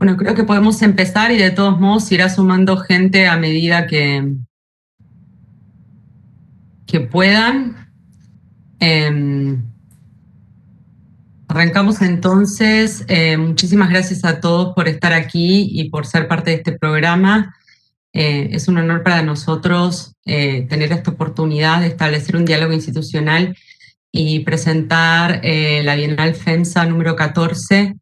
Bueno, creo que podemos empezar y de todos modos irá sumando gente a medida que puedan. Arrancamos entonces. Muchísimas gracias a todos por estar aquí y por ser parte de este programa. Es un honor para nosotros tener esta oportunidad de establecer un diálogo institucional y presentar la Bienal FEMSA número 14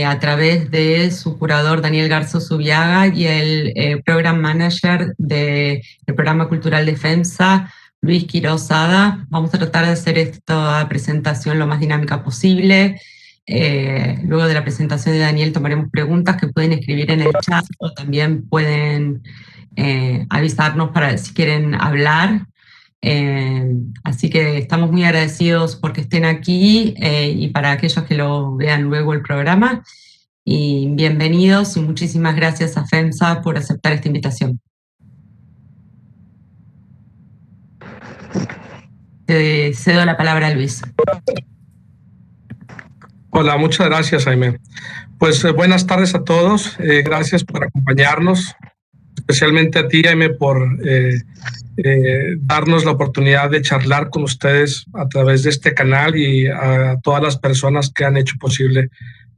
a través de su curador Daniel Garza Zubiaga y el Program Manager del Programa Cultural de FEMSA, Luis Quiroz Sada. Vamos a tratar de hacer esta presentación lo más dinámica posible. Luego de la presentación de Daniel tomaremos preguntas que pueden escribir en el chat o también pueden avisarnos para si quieren hablar. Así que estamos muy agradecidos porque estén aquí y para aquellos que lo vean luego el programa. Y bienvenidos y muchísimas gracias a FEMSA por aceptar esta invitación. Te cedo la palabra a Luis. Hola, muchas gracias, Jaime. Pues buenas tardes a todos. Gracias por acompañarnos, especialmente a ti, Jaime, por darnos la oportunidad de charlar con ustedes a través de este canal y a todas las personas que han hecho posible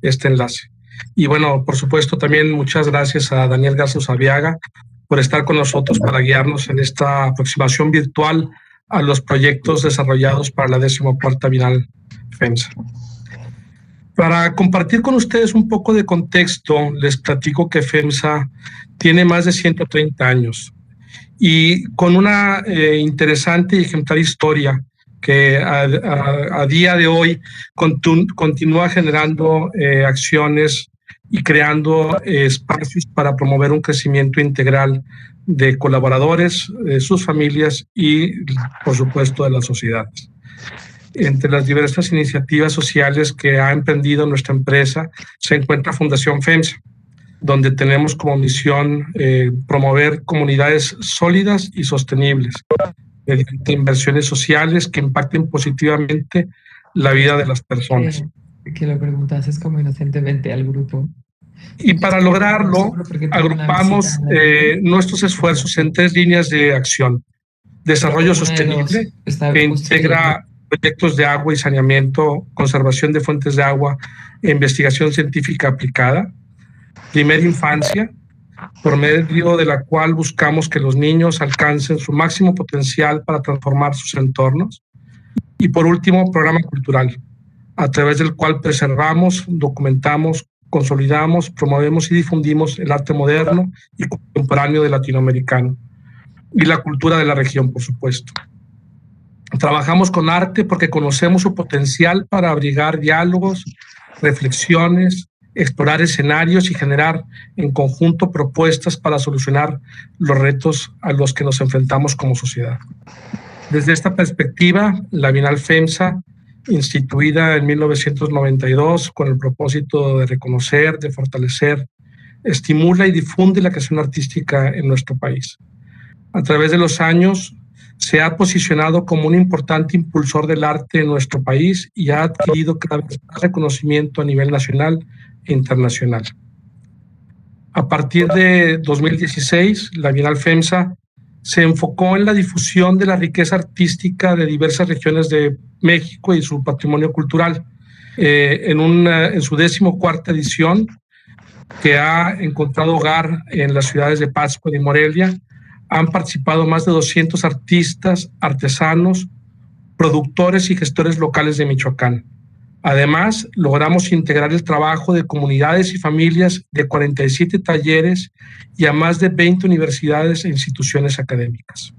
este enlace. Y bueno, por supuesto, también muchas gracias a Daniel Garza Zubiaga por estar con nosotros para guiarnos en esta aproximación virtual a los proyectos desarrollados para la 14ª Bienal FEMSA. Para compartir con ustedes un poco de contexto, les platico que FEMSA tiene más de 130 años y con una interesante y ejemplar historia que a día de hoy continúa generando acciones y creando espacios para promover un crecimiento integral de colaboradores, sus familias y, por supuesto, de la sociedad. Entre las diversas iniciativas sociales que ha emprendido nuestra empresa se encuentra Fundación FEMSA, donde tenemos como misión promover comunidades sólidas y sostenibles mediante inversiones sociales que impacten positivamente la vida de las personas. Que lo preguntases como inocentemente al grupo. Y para lograrlo, agrupamos nuestros esfuerzos en 3 líneas de acción. Desarrollo sostenible, que integra proyectos de agua y saneamiento, conservación de fuentes de agua e investigación científica aplicada. Primera infancia, por medio de la cual buscamos que los niños alcancen su máximo potencial para transformar sus entornos. Y por último, programa cultural, a través del cual preservamos, documentamos, consolidamos, promovemos y difundimos el arte moderno y contemporáneo de latinoamericano y la cultura de la región, por supuesto. Trabajamos con arte porque conocemos su potencial para abrigar diálogos, reflexiones, explorar escenarios y generar en conjunto propuestas para solucionar los retos a los que nos enfrentamos como sociedad. Desde esta perspectiva, la Bienal FEMSA, instituida en 1992 con el propósito de reconocer, de fortalecer, estimula y difunde la creación artística en nuestro país. A través de los años, se ha posicionado como un importante impulsor del arte en nuestro país y ha adquirido cada vez más reconocimiento a nivel nacional e internacional. A partir de 2016, la Bienal FEMSA se enfocó en la difusión de la riqueza artística de diversas regiones de México y su patrimonio cultural. En su 14ª edición, que ha encontrado hogar en las ciudades de Pátzcuaro y Morelia, han participado más de 200 artistas, artesanos, productores y gestores locales de Michoacán. Además, logramos integrar el trabajo de comunidades y familias de 47 talleres y a más de 20 universidades e instituciones académicas.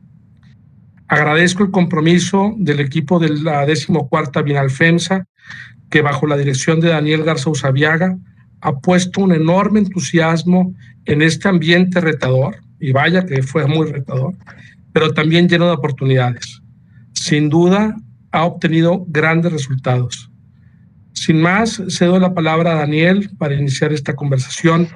Agradezco el compromiso del equipo de la 14ª Bienal FEMSA, que bajo la dirección de Daniel Garza Zubiaga ha puesto un enorme entusiasmo en este ambiente retador, y vaya que fue muy retador, pero también lleno de oportunidades. Sin duda, ha obtenido grandes resultados. Sin más, cedo la palabra a Daniel para iniciar esta conversación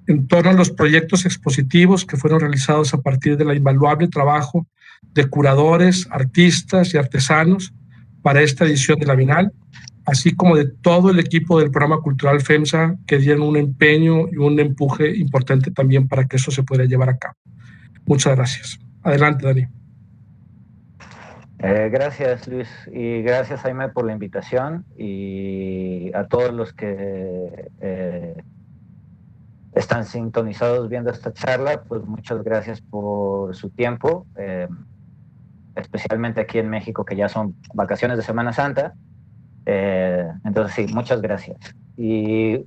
en torno a los proyectos expositivos que fueron realizados a partir del invaluable trabajo de curadores, artistas y artesanos para esta edición de la Bienal así como de todo el equipo del programa cultural FEMSA, que dieron un empeño y un empuje importante también para que eso se pudiera llevar a cabo. Muchas gracias. Adelante, Dani. Gracias, Luis, y gracias, Jaime, por la invitación, y a todos los que están sintonizados viendo esta charla, pues muchas gracias por su tiempo, especialmente aquí en México, que ya son vacaciones de Semana Santa. Entonces, sí, muchas gracias. Y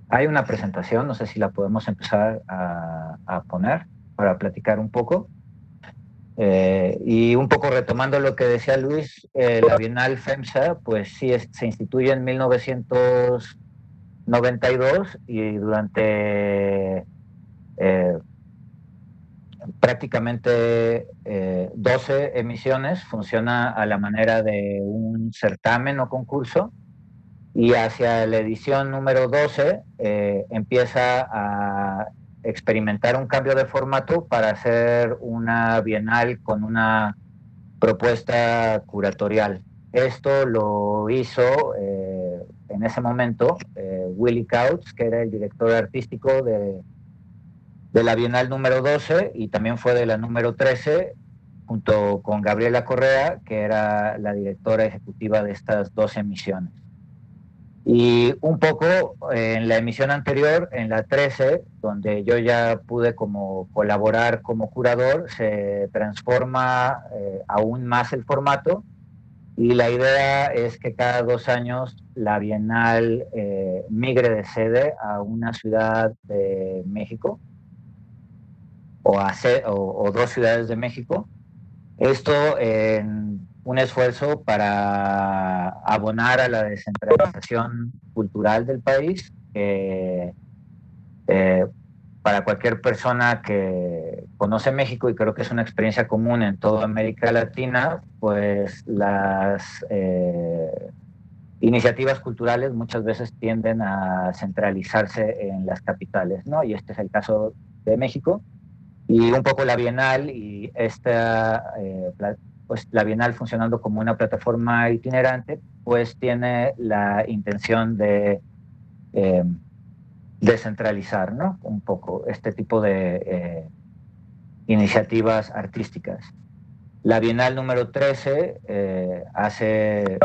hay una presentación, no sé si la podemos empezar a poner para platicar un poco. Y un poco retomando lo que decía Luis, la Bienal FEMSA, pues sí, se instituye en 1992 y durante prácticamente 12 emisiones funciona a la manera de un certamen o concurso, y hacia la edición número 12 empieza a experimentar un cambio de formato para hacer una bienal con una propuesta curatorial. Esto lo hizo en ese momento Willy Couch, que era el director artístico de la Bienal número 12 y también fue de la número 13, junto con Gabriela Correa, que era la directora ejecutiva de estas 12 emisiones. Y un poco en la emisión anterior, en la 13, donde yo ya pude como colaborar como curador, se transforma aún más el formato, y la idea es que cada 2 años la Bienal migre de sede a una ciudad de México o 2 ciudades de México. Esto en un esfuerzo para abonar a la descentralización cultural del país, para cualquier persona que conoce México, y creo que es una experiencia común en toda América Latina, pues las iniciativas culturales muchas veces tienden a centralizarse en las capitales, ¿no? Y este es el caso de México. Y un poco la Bienal y pues la Bienal funcionando como una plataforma itinerante, pues tiene la intención de descentralizar, ¿no? Un poco este tipo de iniciativas artísticas. La Bienal número 13, hace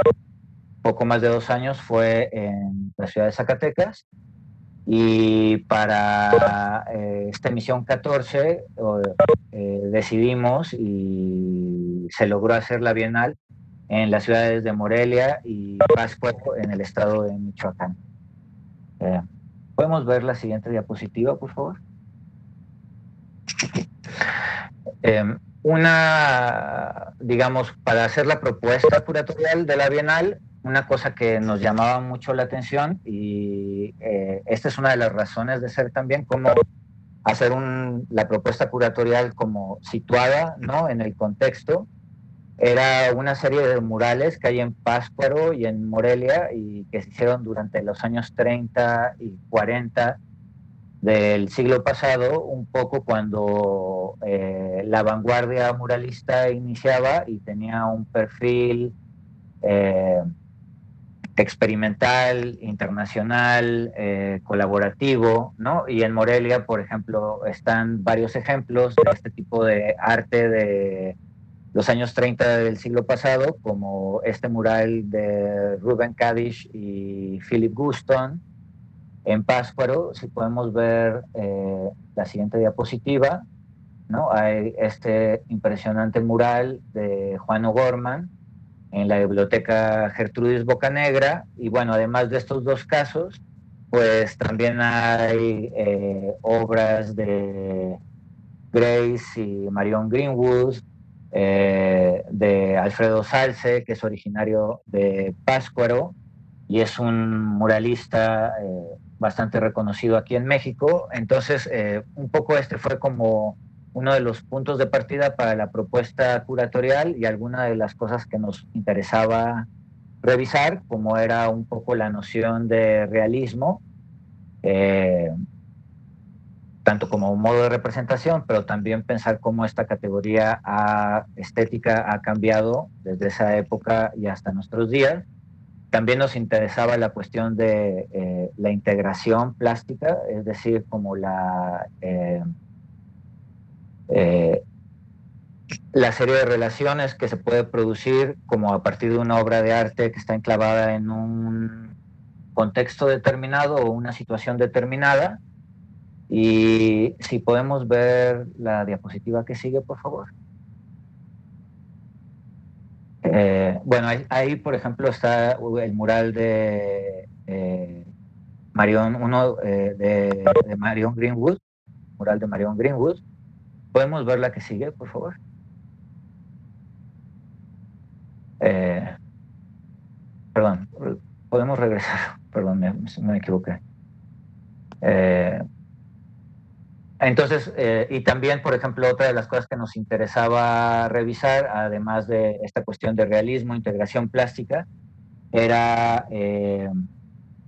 poco más de 2 años, fue en la ciudad de Zacatecas. Y para esta emisión 14 decidimos y se logró hacer la Bienal en las ciudades de Morelia y Pátzcuaro, en el estado de Michoacán. ¿Podemos ver la siguiente diapositiva, por favor? Digamos, para hacer la propuesta curatorial de la Bienal, una cosa que nos llamaba mucho la atención, y esta es una de las razones de ser también, como hacer la propuesta curatorial como situada, ¿no?, en el contexto, era una serie de murales que hay en Pátzcuaro y en Morelia, y que se hicieron durante los años 30 y 40 del siglo pasado, un poco cuando la vanguardia muralista iniciaba y tenía un perfil experimental, internacional, colaborativo, ¿no? Y en Morelia, por ejemplo, están varios ejemplos de este tipo de arte de los años 30 del siglo pasado, como este mural de Ruben Kadish y Philip Guston en Pátzcuaro. Si podemos ver la siguiente diapositiva, ¿no? Hay este impresionante mural de Juan O'Gorman en la biblioteca Gertrudis Bocanegra. Y bueno, además de estos 2 casos, pues también hay obras de Grace y Marion Greenwood, de Alfredo Salce, que es originario de Pátzcuaro y es un muralista bastante reconocido aquí en México. Entonces, un poco este fue como uno de los puntos de partida para la propuesta curatorial, y alguna de las cosas que nos interesaba revisar, como era un poco la noción de realismo, tanto como un modo de representación, pero también pensar cómo esta categoría estética ha cambiado desde esa época y hasta nuestros días. También nos interesaba la cuestión de la integración plástica, es decir, como la serie de relaciones que se puede producir como a partir de una obra de arte que está enclavada en un contexto determinado o una situación determinada. Y si podemos ver la diapositiva que sigue, por favor. Bueno, ahí, por ejemplo, está el mural de Marion, de Marion Greenwood, mural de Marion Greenwood. ¿Podemos ver la que sigue, por favor? Perdón, podemos regresar. Perdón, me equivoqué. Entonces, y también, por ejemplo, otra de las cosas que nos interesaba revisar, además de esta cuestión de realismo, integración plástica, era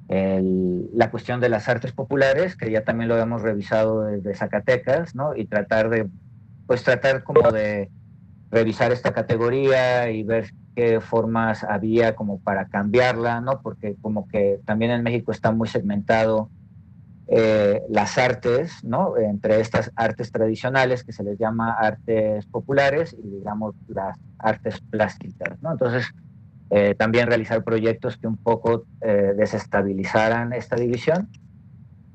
la cuestión de las artes populares, que ya también lo habíamos revisado desde Zacatecas, ¿no? Y tratar como de revisar esta categoría y ver qué formas había como para cambiarla, ¿no? Porque como que también en México está muy segmentado las artes, ¿no? Entre estas artes tradicionales que se les llama artes populares y digamos las artes plásticas, ¿no? Entonces, también realizar proyectos que un poco desestabilizaran esta división.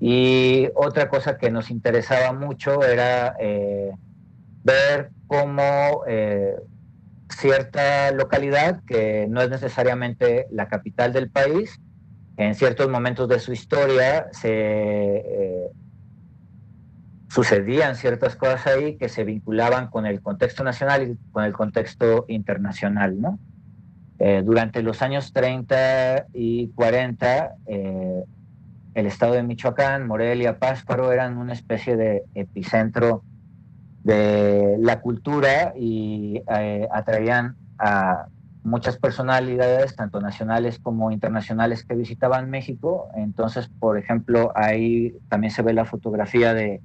Y otra cosa que nos interesaba mucho era ver cómo cierta localidad, que no es necesariamente la capital del país, en ciertos momentos de su historia sucedían ciertas cosas ahí que se vinculaban con el contexto nacional y con el contexto internacional, ¿no? Durante los años 30 y 40, el estado de Michoacán, Morelia, Pátzcuaro eran una especie de epicentro de la cultura y atraían a muchas personalidades, tanto nacionales como internacionales, que visitaban México. Entonces, por ejemplo, ahí también se ve la fotografía de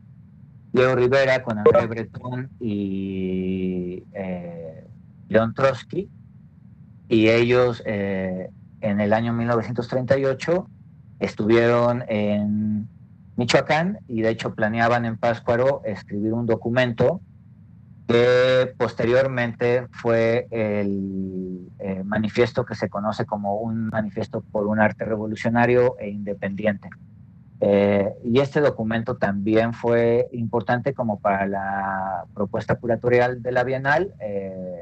Leo Rivera con André Breton y León Trotsky, y ellos en el año 1938 estuvieron en Michoacán y de hecho planeaban en Pátzcuaro escribir un documento que posteriormente fue el manifiesto que se conoce como un manifiesto por un arte revolucionario e independiente. Y este documento también fue importante como para la propuesta curatorial de la Bienal.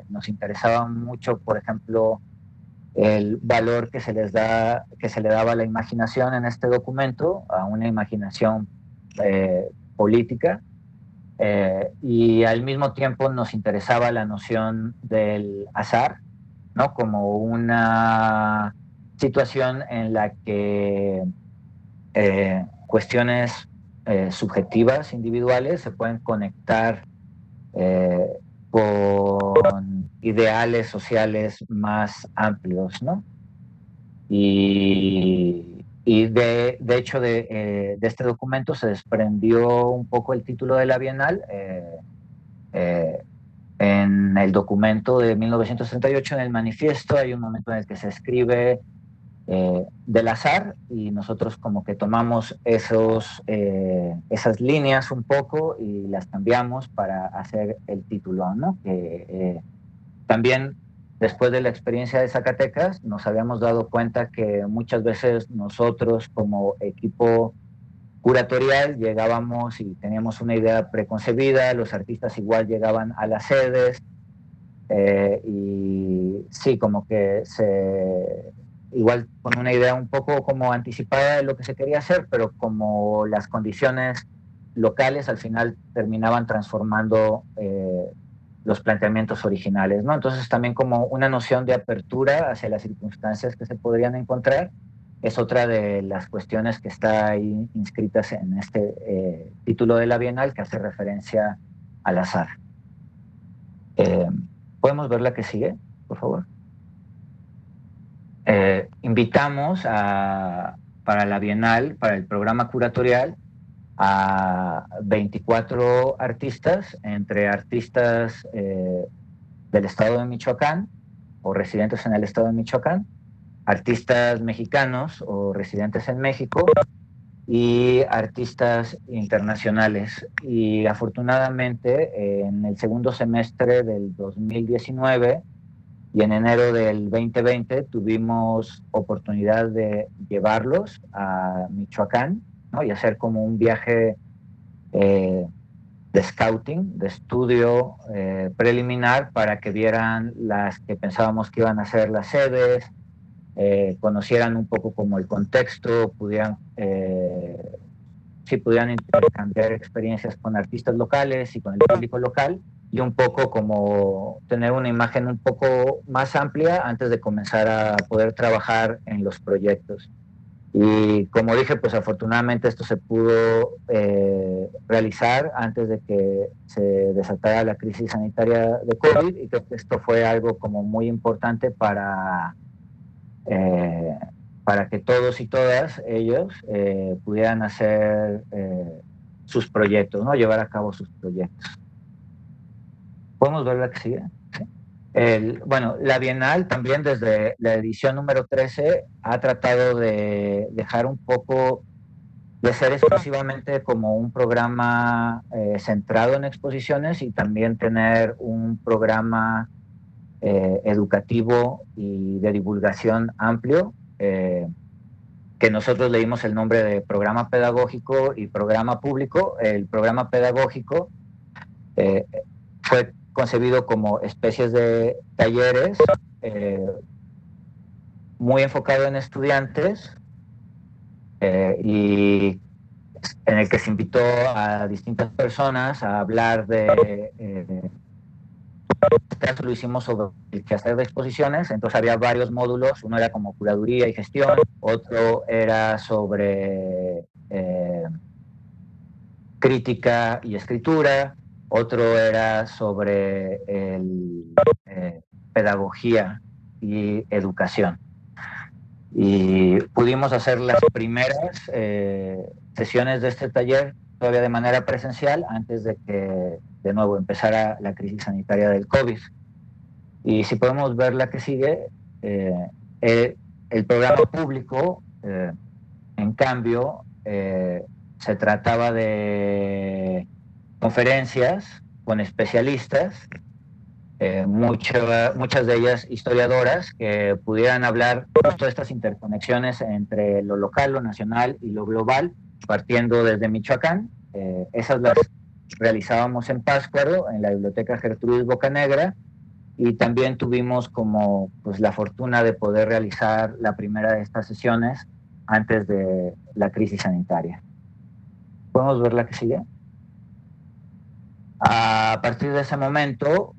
Nos interesaba mucho, por ejemplo, el valor que se le daba a la imaginación en este documento, a una imaginación política. Y al mismo tiempo nos interesaba la noción del azar, ¿no? Como una situación en la que cuestiones subjetivas, individuales, se pueden conectar con ideales sociales más amplios, ¿no? Y de hecho de este documento se desprendió un poco el título de la Bienal. En el documento de 1938, en el manifiesto, hay un momento en el que se escribe del azar, y nosotros como que tomamos esas líneas un poco y las cambiamos para hacer el título, ¿no? Que también después de la experiencia de Zacatecas nos habíamos dado cuenta que muchas veces nosotros como equipo curatorial llegábamos y teníamos una idea preconcebida, los artistas igual llegaban a las sedes y sí, como que igual con una idea un poco como anticipada de lo que se quería hacer, pero como las condiciones locales al final terminaban transformando los planteamientos originales, ¿no? Entonces también como una noción de apertura hacia las circunstancias que se podrían encontrar es otra de las cuestiones que está ahí inscritas en este título de la Bienal, que hace referencia al azar. ¿Podemos ver la que sigue, por favor? Invitamos para la Bienal, para el programa curatorial, a 24 artistas, entre artistas del estado de Michoacán o residentes en el estado de Michoacán, artistas mexicanos o residentes en México y artistas internacionales. Y afortunadamente en el segundo semestre del 2019 y en enero del 2020 tuvimos oportunidad de llevarlos a Michoacán, ¿no? Y hacer como un viaje de scouting, de estudio preliminar para que vieran las que pensábamos que iban a ser las sedes, conocieran un poco como el contexto, pudieran intercambiar experiencias con artistas locales y con el público local, y un poco como tener una imagen un poco más amplia antes de comenzar a poder trabajar en los proyectos. Y como dije, pues afortunadamente esto se pudo realizar antes de que se desatara la crisis sanitaria de COVID, y creo que esto fue algo como muy importante para que todos y todas ellos pudieran hacer sus proyectos, ¿no? Llevar a cabo sus proyectos. ¿Podemos ver la que sigue? ¿Sí? Bueno, la Bienal también desde la edición número 13 ha tratado de dejar un poco de ser exclusivamente como un programa centrado en exposiciones, y también tener un programa educativo y de divulgación amplio, que nosotros le dimos el nombre de programa pedagógico y programa público. El programa pedagógico fue concebido como especies de talleres muy enfocado en estudiantes, y en el que se invitó a distintas personas a hablar de esto lo hicimos sobre el quehacer de exposiciones. Entonces había varios módulos. Uno era como curaduría y gestión, otro era sobre crítica y escritura, otro era sobre pedagogía y educación. Y pudimos hacer las primeras sesiones de este taller todavía de manera presencial, antes de que de nuevo empezara la crisis sanitaria del COVID. Y si podemos ver la que sigue, el programa público, en cambio, se trataba de conferencias con especialistas, muchas de ellas historiadoras, que pudieran hablar justo de estas interconexiones entre lo local, lo nacional y lo global, partiendo desde Michoacán. Esas las realizábamos en Pátzcuaro, en la Biblioteca Gertrudis Bocanegra, y también tuvimos como pues la fortuna de poder realizar la primera de estas sesiones antes de la crisis sanitaria. ¿Podemos ver la que sigue? A partir de ese momento,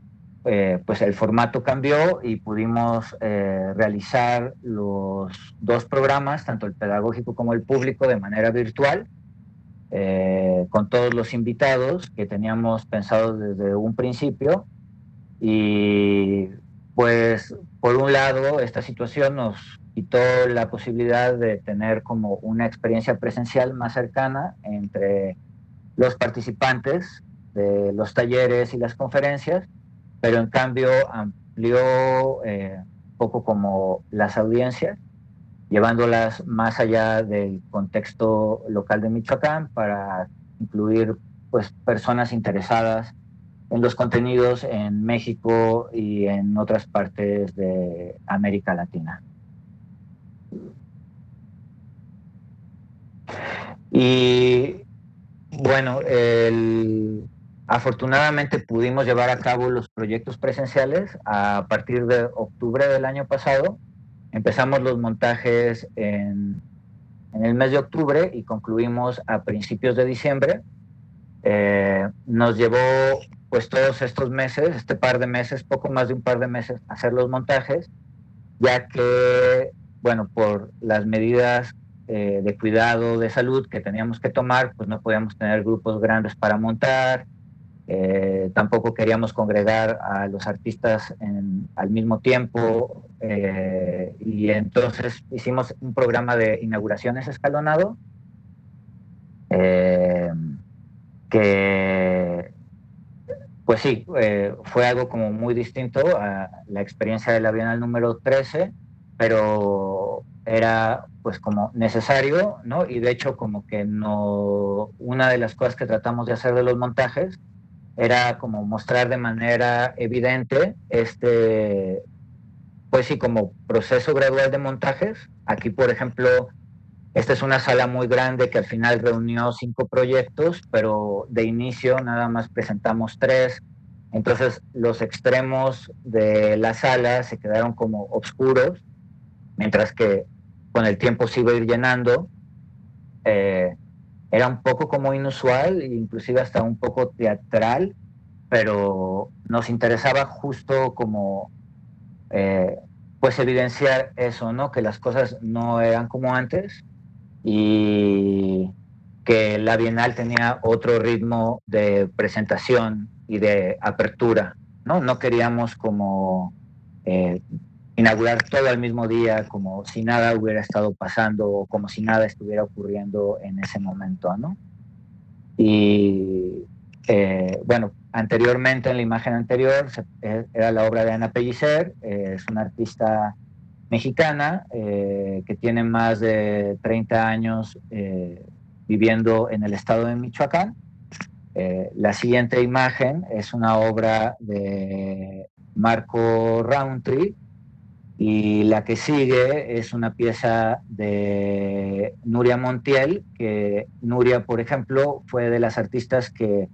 pues el formato cambió y pudimos realizar los dos programas, tanto el pedagógico como el público, de manera virtual, con todos los invitados que teníamos pensados desde un principio. Y pues por un lado esta situación nos quitó la posibilidad de tener como una experiencia presencial más cercana entre los participantes de los talleres y las conferencias, pero en cambio amplió un poco como las audiencias, llevándolas más allá del contexto local de Michoacán, para incluir pues personas interesadas en los contenidos en México y en otras partes de América Latina. Y bueno, afortunadamente pudimos llevar a cabo los proyectos presenciales a partir de octubre del año pasado. Empezamos los montajes en el mes de octubre y concluimos a principios de diciembre. Nos llevó pues todos estos meses, poco más de un par de meses, hacer los montajes, ya que, bueno, por las medidas de cuidado de salud que teníamos que tomar, pues no podíamos tener grupos grandes para montar, tampoco queríamos congregar a los artistas al mismo tiempo, y entonces hicimos un programa de inauguraciones escalonado, que pues sí, fue algo como muy distinto a la experiencia de la Bienal número 13, pero era pues como necesario, ¿no? Y de hecho como que no, una de las cosas que tratamos de hacer de los montajes era como mostrar de manera evidente pues sí, como proceso gradual de montajes. Aquí, por ejemplo, esta es una sala muy grande que al final reunió 5 proyectos, pero de inicio nada más presentamos 3. Entonces los extremos de la sala se quedaron como oscuros, mientras que con el tiempo se iba a ir llenando. Era un poco como inusual, inclusive hasta un poco teatral, pero nos interesaba justo como pues evidenciar eso, ¿no? Que las cosas no eran como antes y que la Bienal tenía otro ritmo de presentación y de apertura, ¿no? No queríamos como inaugurar todo al mismo día, como si nada hubiera estado pasando o como si nada estuviera ocurriendo en ese momento, ¿no? Y bueno, anteriormente, en la imagen anterior, era la obra de Ana Pellicer, es una artista mexicana que tiene más de 30 años viviendo en el estado de Michoacán. La siguiente imagen es una obra de Marco Rountree y la que sigue es una pieza de Nuria Montiel, que Nuria, por ejemplo, fue de las artistas que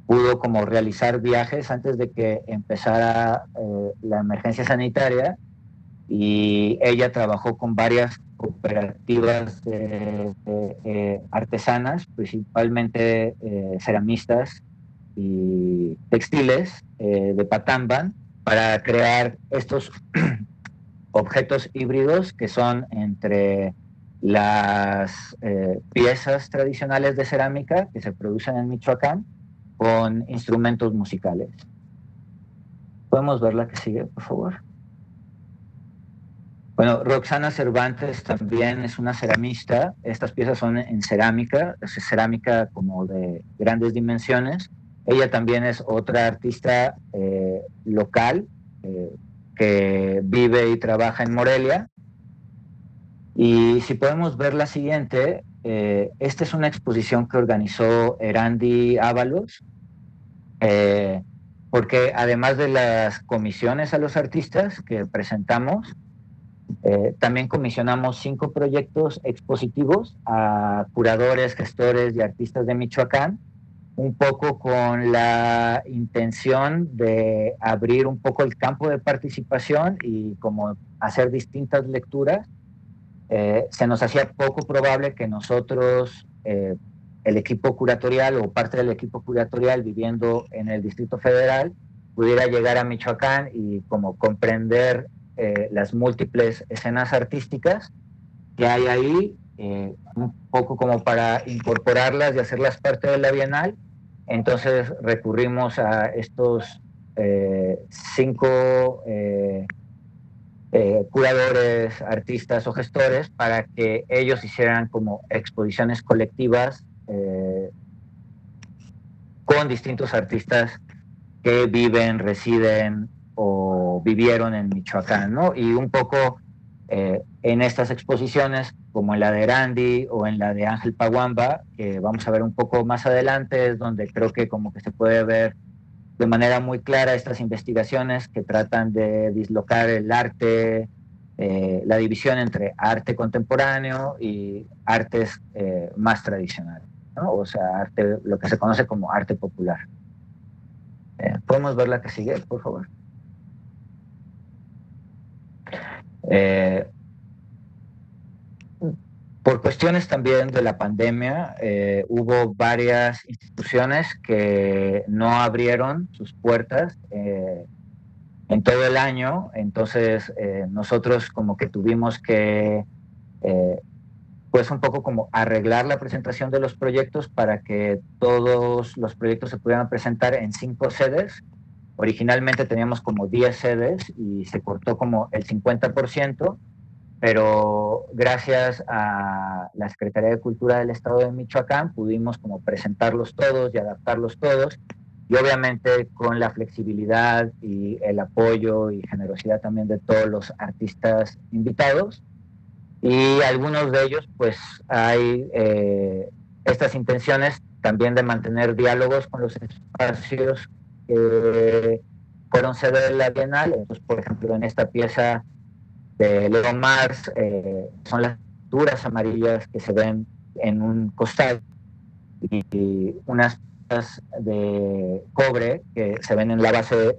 pudo como realizar viajes antes de que empezara la emergencia sanitaria, y ella trabajó con varias cooperativas artesanas, principalmente ceramistas y textiles de Patamban, para crear estos objetos híbridos que son entre las piezas tradicionales de cerámica que se producen en Michoacán con instrumentos musicales. ¿Podemos ver la que sigue, por favor? Bueno, Roxana Cervantes también es una ceramista. Estas piezas son en cerámica, es cerámica como de grandes dimensiones. Ella también es otra artista local que vive y trabaja en Morelia. Y si podemos ver la siguiente, esta es una exposición que organizó Erandi Ábalos, porque además de las comisiones a los artistas que presentamos, también comisionamos 5 proyectos expositivos a curadores, gestores y artistas de Michoacán, un poco con la intención de abrir un poco el campo de participación y como hacer distintas lecturas. Se nos hacía poco probable que nosotros, el equipo curatorial o parte del equipo curatorial viviendo en el Distrito Federal, pudiera llegar a Michoacán y como comprender las múltiples escenas artísticas que hay ahí, un poco como para incorporarlas y hacerlas parte de la Bienal. Entonces recurrimos a estos 5 curadores, artistas o gestores para que ellos hicieran como exposiciones colectivas con distintos artistas que viven, residen o vivieron en Michoacán, ¿no? Y un poco en estas exposiciones, como en la de Erandi o en la de Ángel Paguamba, que vamos a ver un poco más adelante, es donde creo que como que se puede ver de manera muy clara estas investigaciones que tratan de dislocar el arte, la división entre arte contemporáneo y artes más tradicionales, ¿no? O sea, arte, lo que se conoce como arte popular. ¿Podemos ver la que sigue, por favor? Por cuestiones también de la pandemia, hubo varias instituciones que no abrieron sus puertas en todo el año. Entonces nosotros como que tuvimos que pues un poco como arreglar la presentación de los proyectos para que todos los proyectos se pudieran presentar en 5 sedes. Originalmente teníamos como 10 sedes y se cortó como el 50%. pero gracias a la Secretaría de Cultura del Estado de Michoacán pudimos como presentarlos todos y adaptarlos todos, y obviamente con la flexibilidad y el apoyo y generosidad también de todos los artistas invitados. Y algunos de ellos, pues hay estas intenciones también de mantener diálogos con los espacios que fueron sede de la Bienal. Entonces, por ejemplo, en esta pieza de Leo Mars, son las pinturas amarillas que se ven en un costal y unas piezas de cobre que se ven en la base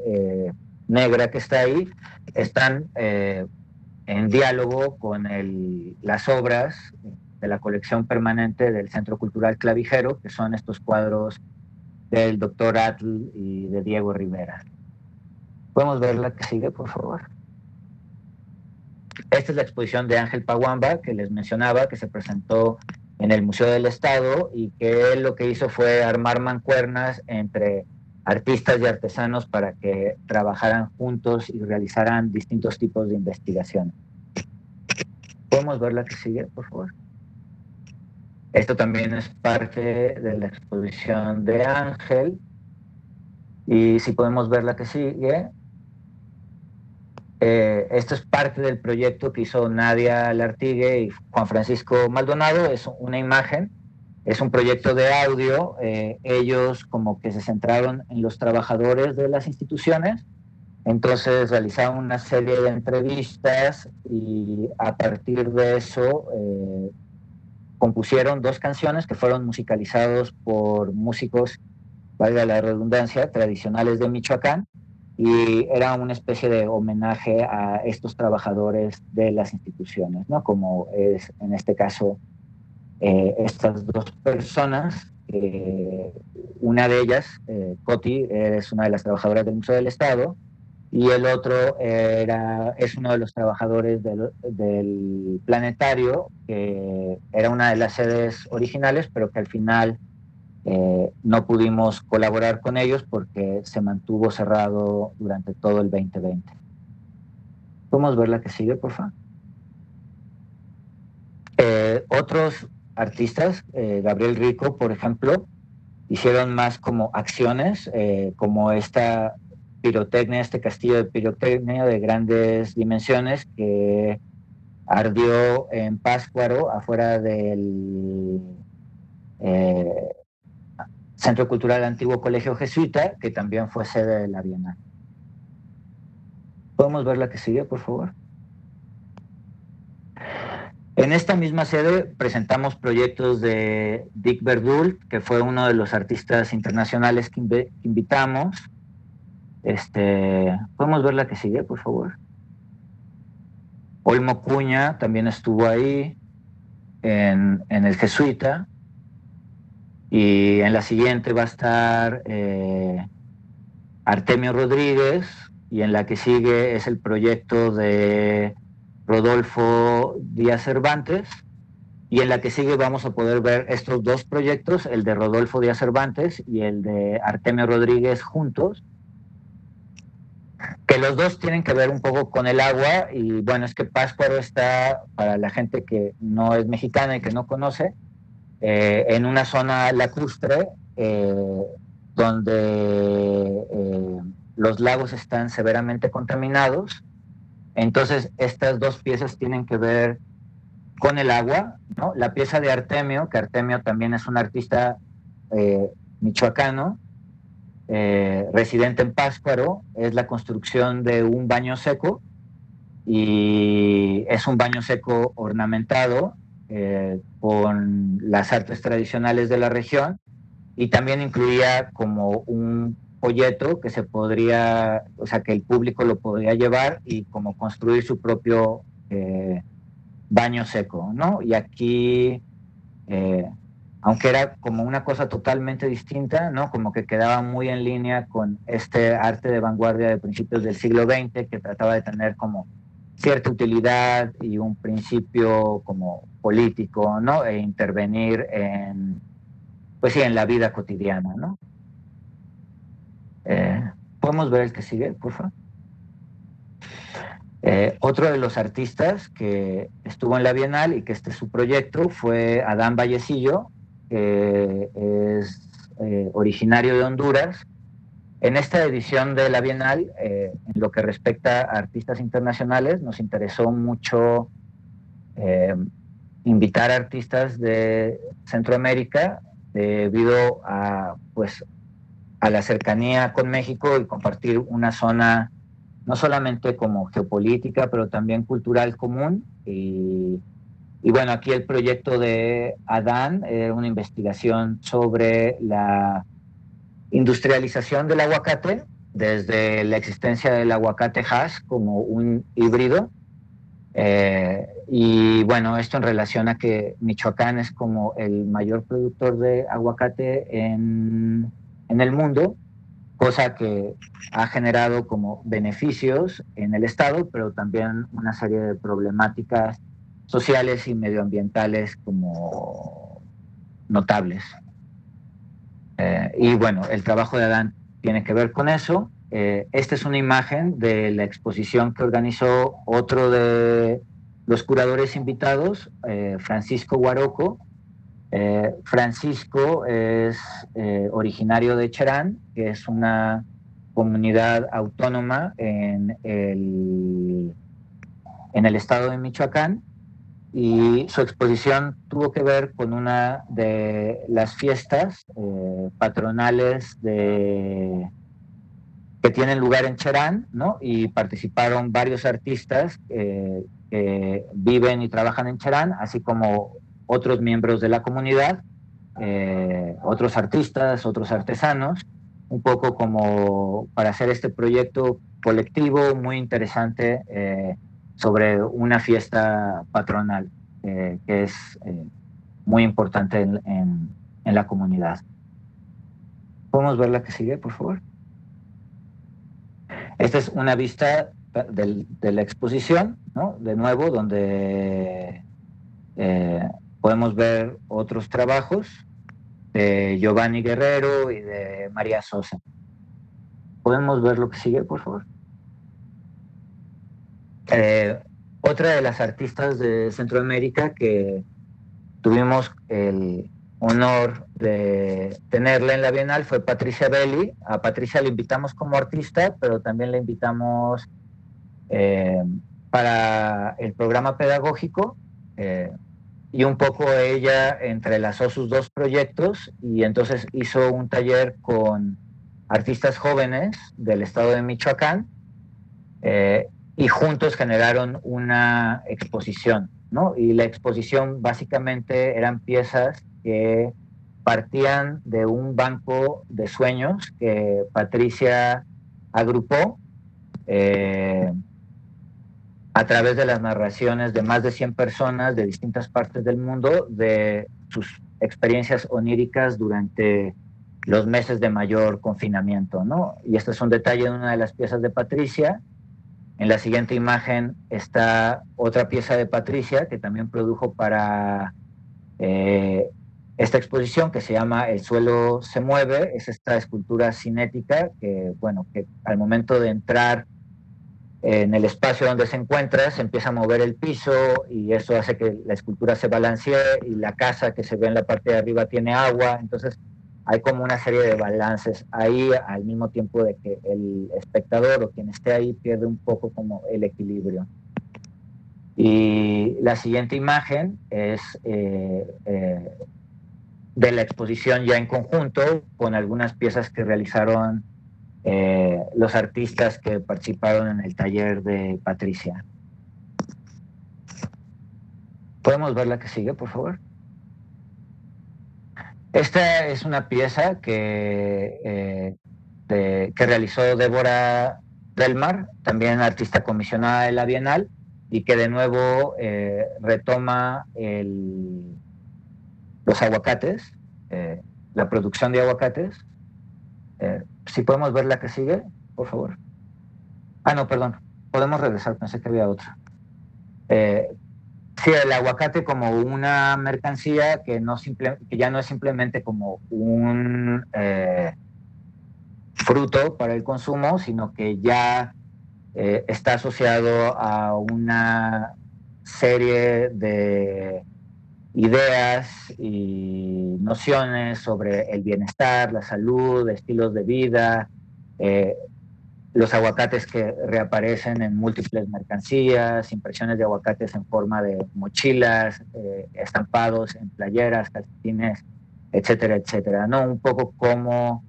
negra que está ahí, están en diálogo con las obras de la colección permanente del Centro Cultural Clavijero, que son estos cuadros del doctor Atl y de Diego Rivera. ¿Podemos ver la que sigue, por favor? Esta es la exposición de Ángel Paguamba, que les mencionaba, que se presentó en el Museo del Estado, y que él lo que hizo fue armar mancuernas entre artistas y artesanos para que trabajaran juntos y realizaran distintos tipos de investigación. ¿Podemos ver la que sigue, por favor? Esto también es parte de la exposición de Ángel. Y si podemos ver la que sigue, esto es parte del proyecto que hizo Nadia Lartigue y Juan Francisco Maldonado. Es una imagen, es un proyecto de audio. Ellos como que se centraron en los trabajadores de las instituciones, entonces realizaron una serie de entrevistas y a partir de eso compusieron 2 canciones que fueron musicalizados por músicos, valga la redundancia, tradicionales de Michoacán, y era una especie de homenaje a estos trabajadores de las instituciones, ¿no? Como es en este caso estas 2 personas. Una de ellas, Coti, es una de las trabajadoras del Museo del Estado, y el otro es uno de los trabajadores del planetario, que era una de las sedes originales, pero que al final no pudimos colaborar con ellos porque se mantuvo cerrado durante todo el 2020. ¿Podemos ver la que sigue, por favor? Otros artistas, Gabriel Rico, por ejemplo, hicieron más como acciones, como esta pirotecnia, este castillo de pirotecnia de grandes dimensiones que ardió en Pátzcuaro, afuera del Centro Cultural Antiguo Colegio Jesuita, que también fue sede de la Bienal. ¿Podemos ver la que sigue, por favor? En esta misma sede presentamos proyectos de Dick Verdult, que fue uno de los artistas internacionales que invitamos. ¿Podemos ver la que sigue, por favor? Olmo Cuña también estuvo ahí en el Jesuita. Y en la siguiente va a estar Artemio Rodríguez, y en la que sigue es el proyecto de Rodolfo Díaz Cervantes, y en la que sigue vamos a poder ver estos 2 proyectos, el de Rodolfo Díaz Cervantes y el de Artemio Rodríguez juntos, que los 2 tienen que ver un poco con el agua. Y bueno, es que Pátzcuaro está, para la gente que no es mexicana y que no conoce, en una zona lacustre donde los lagos están severamente contaminados. Entonces estas 2 piezas tienen que ver con el agua, ¿no? La pieza de Artemio, que Artemio también es un artista michoacano, residente en Pátzcuaro, es la construcción de un baño seco, y es un baño seco ornamentado con las artes tradicionales de la región, y también incluía como un folleto que se podría, o sea, que el público lo podría llevar y como construir su propio baño seco, ¿no? Y aquí, aunque era como una cosa totalmente distinta, ¿no? Como que quedaba muy en línea con este arte de vanguardia de principios del siglo XX, que trataba de tener como cierta utilidad y un principio como político, ¿no? E intervenir en, pues sí, en la vida cotidiana, ¿no? ¿Podemos ver el que sigue, por favor? Otro de los artistas que estuvo en la Bienal y que este es su proyecto fue Adán Vallecillo, que es originario de Honduras. En esta edición de la Bienal, en lo que respecta a artistas internacionales, nos interesó mucho invitar a artistas de Centroamérica debido a, pues, a la cercanía con México y compartir una zona no solamente como geopolítica, pero también cultural común. Y bueno, aquí el proyecto de Adán era una investigación sobre la industrialización del aguacate, desde la existencia del aguacate hash como un híbrido. Y bueno, esto en relación a que Michoacán es como el mayor productor de aguacate en el mundo, cosa que ha generado como beneficios en el Estado, pero también una serie de problemáticas sociales y medioambientales como notables. Y bueno, el trabajo de Adán tiene que ver con eso. Esta es una imagen de la exposición que organizó otro de los curadores invitados, Francisco Guaroco. Francisco es originario de Cherán, que es una comunidad autónoma en el estado de Michoacán, y su exposición tuvo que ver con una de las fiestas patronales que tienen lugar en Cherán, ¿no? Y participaron varios artistas que viven y trabajan en Cherán, así como otros miembros de la comunidad, otros artistas, otros artesanos, un poco como para hacer este proyecto colectivo muy interesante sobre una fiesta patronal que es muy importante en la comunidad. ¿Podemos ver la que sigue, por favor? Esta es una vista de la exposición, ¿no? De nuevo, donde podemos ver otros trabajos de Giovanni Guerrero y de María Sosa. ¿Podemos ver lo que sigue, por favor? Otra de las artistas de Centroamérica que tuvimos el honor de tenerla en la Bienal fue Patricia Belli. A Patricia la invitamos como artista, pero también la invitamos para el programa pedagógico, y un poco ella entrelazó sus dos proyectos y entonces hizo un taller con artistas jóvenes del estado de Michoacán, y juntos generaron una exposición, ¿no? Y la exposición básicamente eran piezas que partían de un banco de sueños que Patricia agrupó a través de las narraciones de más de 100 personas de distintas partes del mundo de sus experiencias oníricas durante los meses de mayor confinamiento, ¿no? Y este es un detalle de una de las piezas de Patricia. En la siguiente imagen está otra pieza de Patricia que también produjo para esta exposición, que se llama El suelo se mueve. Es esta escultura cinética que, bueno, que al momento de entrar en el espacio donde se encuentra se empieza a mover el piso y eso hace que la escultura se balancee, y la casa que se ve en la parte de arriba tiene agua. Entonces hay como una serie de balances ahí, al mismo tiempo de que el espectador o quien esté ahí pierde un poco como el equilibrio. Y la siguiente imagen es de la exposición ya en conjunto, con algunas piezas que realizaron los artistas que participaron en el taller de Patricia. ¿Podemos ver la que sigue, por favor? Esta es una pieza que realizó Débora Delmar, también artista comisionada de la Bienal, y que de nuevo retoma los aguacates, la producción de aguacates. Si podemos ver la que sigue, por favor. Ah, no, perdón. Podemos regresar, pensé que había otra. Sí, el aguacate como una mercancía que ya no es simplemente como un fruto para el consumo, sino que ya está asociado a una serie de ideas y nociones sobre el bienestar, la salud, estilos de vida, los aguacates que reaparecen en múltiples mercancías, impresiones de aguacates en forma de mochilas, estampados en playeras, calcetines, etcétera, etcétera, ¿no? Un poco como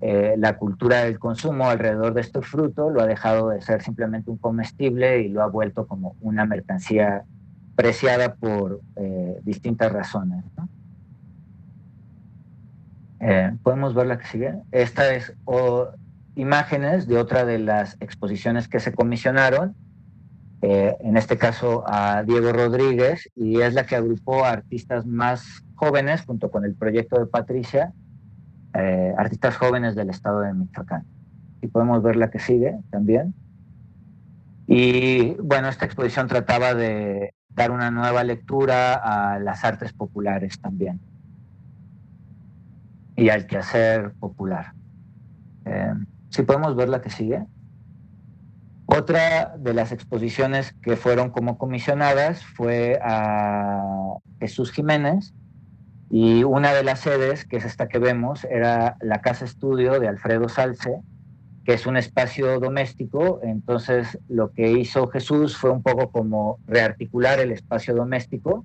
la cultura del consumo alrededor de este fruto lo ha dejado de ser simplemente un comestible y lo ha vuelto como una mercancía preciada por distintas razones, ¿no? Podemos ver la que sigue. Esta es imágenes de otra de las exposiciones que se comisionaron, en este caso a Diego Rodríguez, y es la que agrupó a artistas más jóvenes junto con el proyecto de Patricia, artistas jóvenes del estado de Michoacán. Y podemos ver la que sigue también. Y bueno, esta exposición trataba de dar una nueva lectura a las artes populares también y al quehacer popular. Si podemos ver la que sigue. Otra de las exposiciones que fueron como comisionadas fue a Jesús Jiménez, y una de las sedes, que es esta que vemos, era la Casa Estudio de Alfredo Salce, que es un espacio doméstico. Entonces lo que hizo Jesús fue un poco como rearticular el espacio doméstico,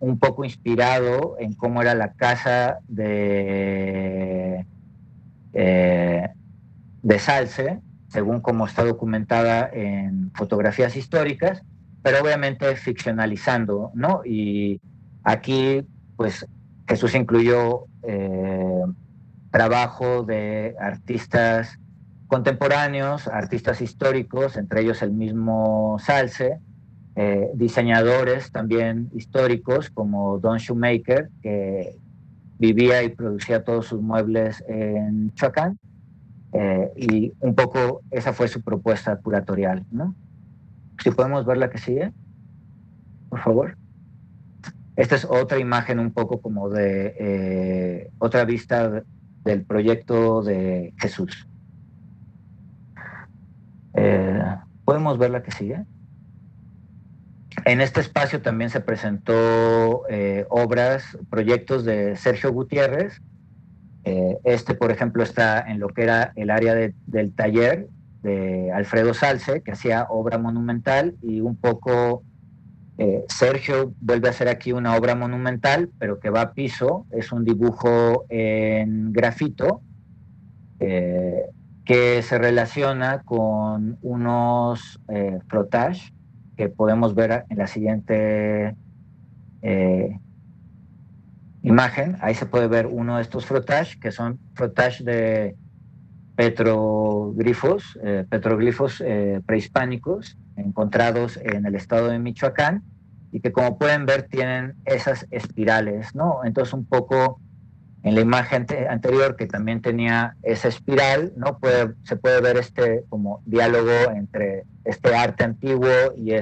un poco inspirado en cómo era la casa de Salce, según como está documentada en fotografías históricas, pero obviamente ficcionalizando, ¿no? Y aquí, pues, Jesús incluyó trabajo de artistas contemporáneos, artistas históricos, entre ellos el mismo Salce, diseñadores también históricos como Don Shoemaker, que vivía y producía todos sus muebles en Michoacán, y un poco esa fue su propuesta curatorial, ¿no? Si podemos ver la que sigue, por favor. Esta es otra imagen un poco como de otra vista del proyecto de Jesús. ¿Podemos ver la que sigue? En este espacio también se presentó obras, proyectos de Sergio Gutiérrez. Por ejemplo, está en lo que era el área del taller de Alfredo Salce, que hacía obra monumental, y un poco Sergio vuelve a hacer aquí una obra monumental, pero que va a piso. Es un dibujo en grafito que se relaciona con unos frottage que podemos ver en la siguiente imagen. Ahí se puede ver uno de estos frottage, que son frottage de petroglifos prehispánicos encontrados en el estado de Michoacán, y que, como pueden ver, tienen esas espirales, ¿no? Entonces, un poco en la imagen anterior, que también tenía esa espiral, ¿no? Se puede ver como diálogo entre este arte antiguo y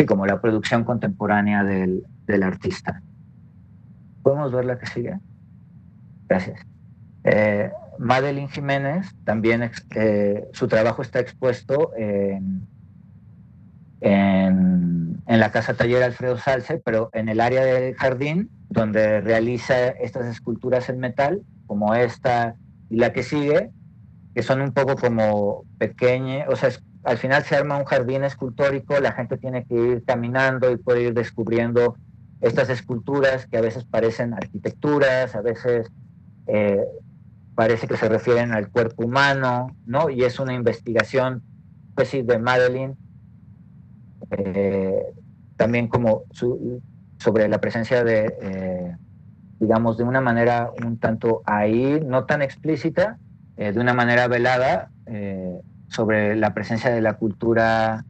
como la producción contemporánea del artista. ¿Podemos ver la que sigue? Gracias. Madeline Jiménez, también su trabajo está expuesto en la Casa Taller Alfredo Salce, pero en el área del jardín, donde realiza estas esculturas en metal, como esta y la que sigue, que son un poco como pequeñas. O sea, al final se arma un jardín escultórico, la gente tiene que ir caminando y puede ir descubriendo estas esculturas que a veces parecen arquitecturas, a veces parece que se refieren al cuerpo humano, ¿no? Y es una investigación, pues sí, de Madeline, también como sobre la presencia de, digamos, de una manera un tanto ahí, no tan explícita, de una manera velada, sobre la presencia de la cultura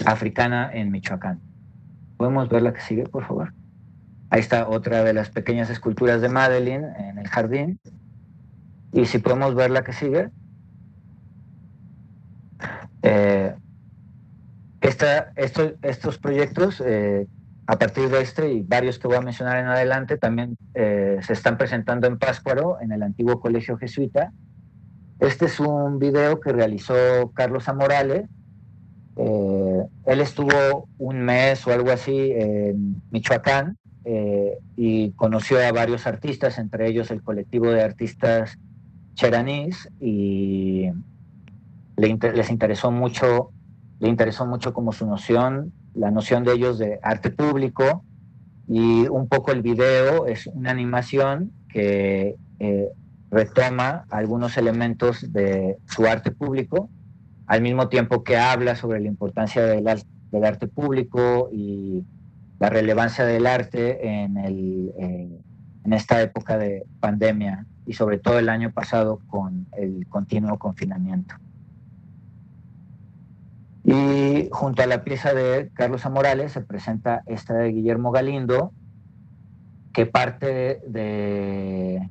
africana en Michoacán. ¿Podemos ver la que sigue, por favor? Ahí está otra de las pequeñas esculturas de Madeline en el jardín. Y si podemos ver la que sigue. Estos proyectos a partir de este y varios que voy a mencionar en adelante, también se están presentando en Pátzcuaro, en el antiguo colegio jesuita. Este es un video que realizó Carlos Amorales. Él estuvo un mes o algo así en Michoacán y conoció a varios artistas, entre ellos el colectivo de artistas Cheranís, y le interesó mucho como su noción, la noción de ellos de arte público, y un poco el video es una animación que retoma algunos elementos de su arte público, al mismo tiempo que habla sobre la importancia del arte público y la relevancia del arte en esta época de pandemia y sobre todo el año pasado con el continuo confinamiento. Y junto a la pieza de Carlos Amorales se presenta esta de Guillermo Galindo, que parte de...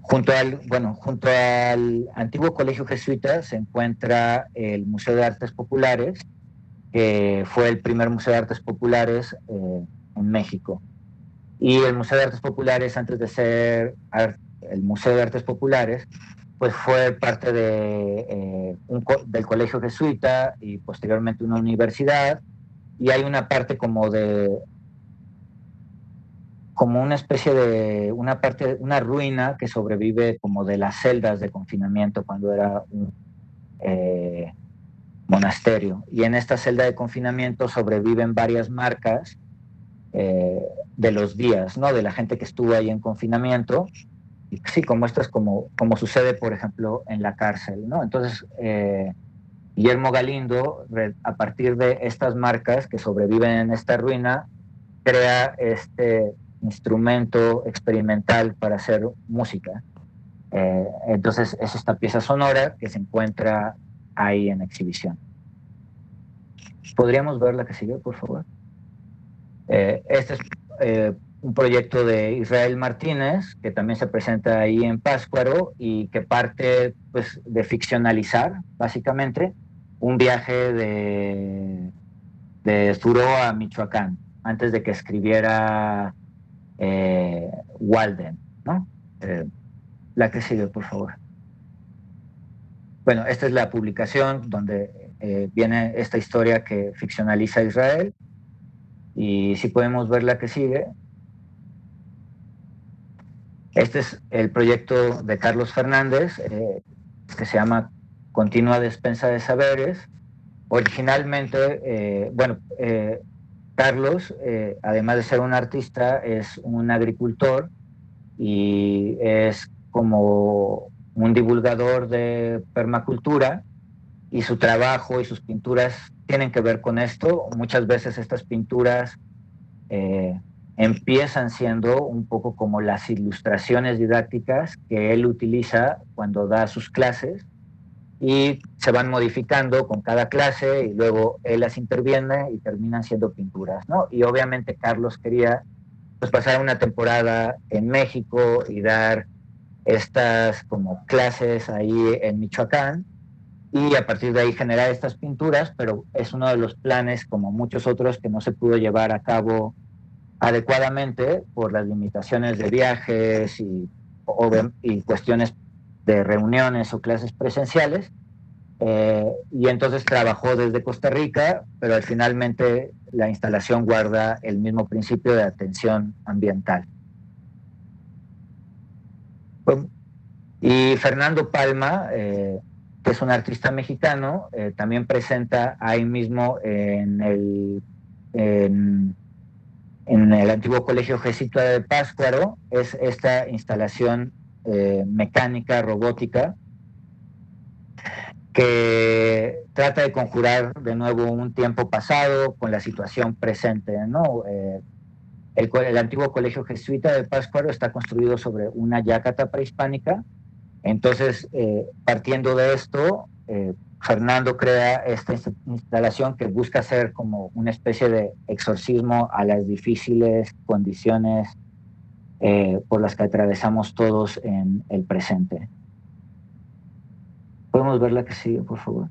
junto al antiguo colegio jesuita se encuentra el Museo de Artes Populares, que fue el primer museo de artes populares en México. Y el Museo de Artes Populares, antes de ser el Museo de Artes Populares, pues fue parte del colegio jesuita y posteriormente una universidad, y hay una parte como una especie de una ruina que sobrevive como de las celdas de confinamiento cuando era un monasterio, y en esta celda de confinamiento sobreviven varias marcas de los días, ¿no? De la gente que estuvo ahí en confinamiento. Y sí, como esto es como sucede, por ejemplo, en la cárcel, ¿no? Entonces, Guillermo Galindo, a partir de estas marcas que sobreviven en esta ruina, crea este instrumento experimental para hacer música. Entonces, es esta pieza sonora que se encuentra ahí en exhibición. ¿Podríamos ver la que sigue, por favor? Este es un proyecto de Israel Martínez, que también se presenta ahí en Pátzcuaro y que parte, pues, de ficcionalizar, básicamente, un viaje de Zuró a Michoacán, antes de que escribiera Walden, ¿no? La que sigue, por favor. Bueno, esta es la publicación donde viene esta historia que ficcionaliza Israel. Y si podemos ver la que sigue. Este es el proyecto de Carlos Fernández, que se llama Continua Despensa de Saberes. Originalmente, Carlos, además de ser un artista, es un agricultor y es como un divulgador de permacultura, y su trabajo y sus pinturas tienen que ver con esto. Muchas veces estas pinturas empiezan siendo un poco como las ilustraciones didácticas que él utiliza cuando da sus clases, y se van modificando con cada clase y luego él las interviene y terminan siendo pinturas, ¿no? Y obviamente Carlos quería, pues, pasar una temporada en México y dar estas como clases ahí en Michoacán, y a partir de ahí generar estas pinturas, pero es uno de los planes, como muchos otros, que no se pudo llevar a cabo adecuadamente por las limitaciones de viajes y cuestiones de reuniones o clases presenciales, y entonces trabajó desde Costa Rica, pero finalmente la instalación guarda el mismo principio de atención ambiental. Y Fernando Palma, que es un artista mexicano, también presenta ahí mismo en el antiguo colegio jesuita de Pátzcuaro, es esta instalación mecánica, robótica, que trata de conjurar de nuevo un tiempo pasado con la situación presente, ¿no? El antiguo colegio jesuita de Pátzcuaro está construido sobre una yacata prehispánica. Entonces, partiendo de esto, Fernando crea esta instalación que busca ser como una especie de exorcismo a las difíciles condiciones por las que atravesamos todos en el presente. ¿Podemos ver la que sigue, por favor?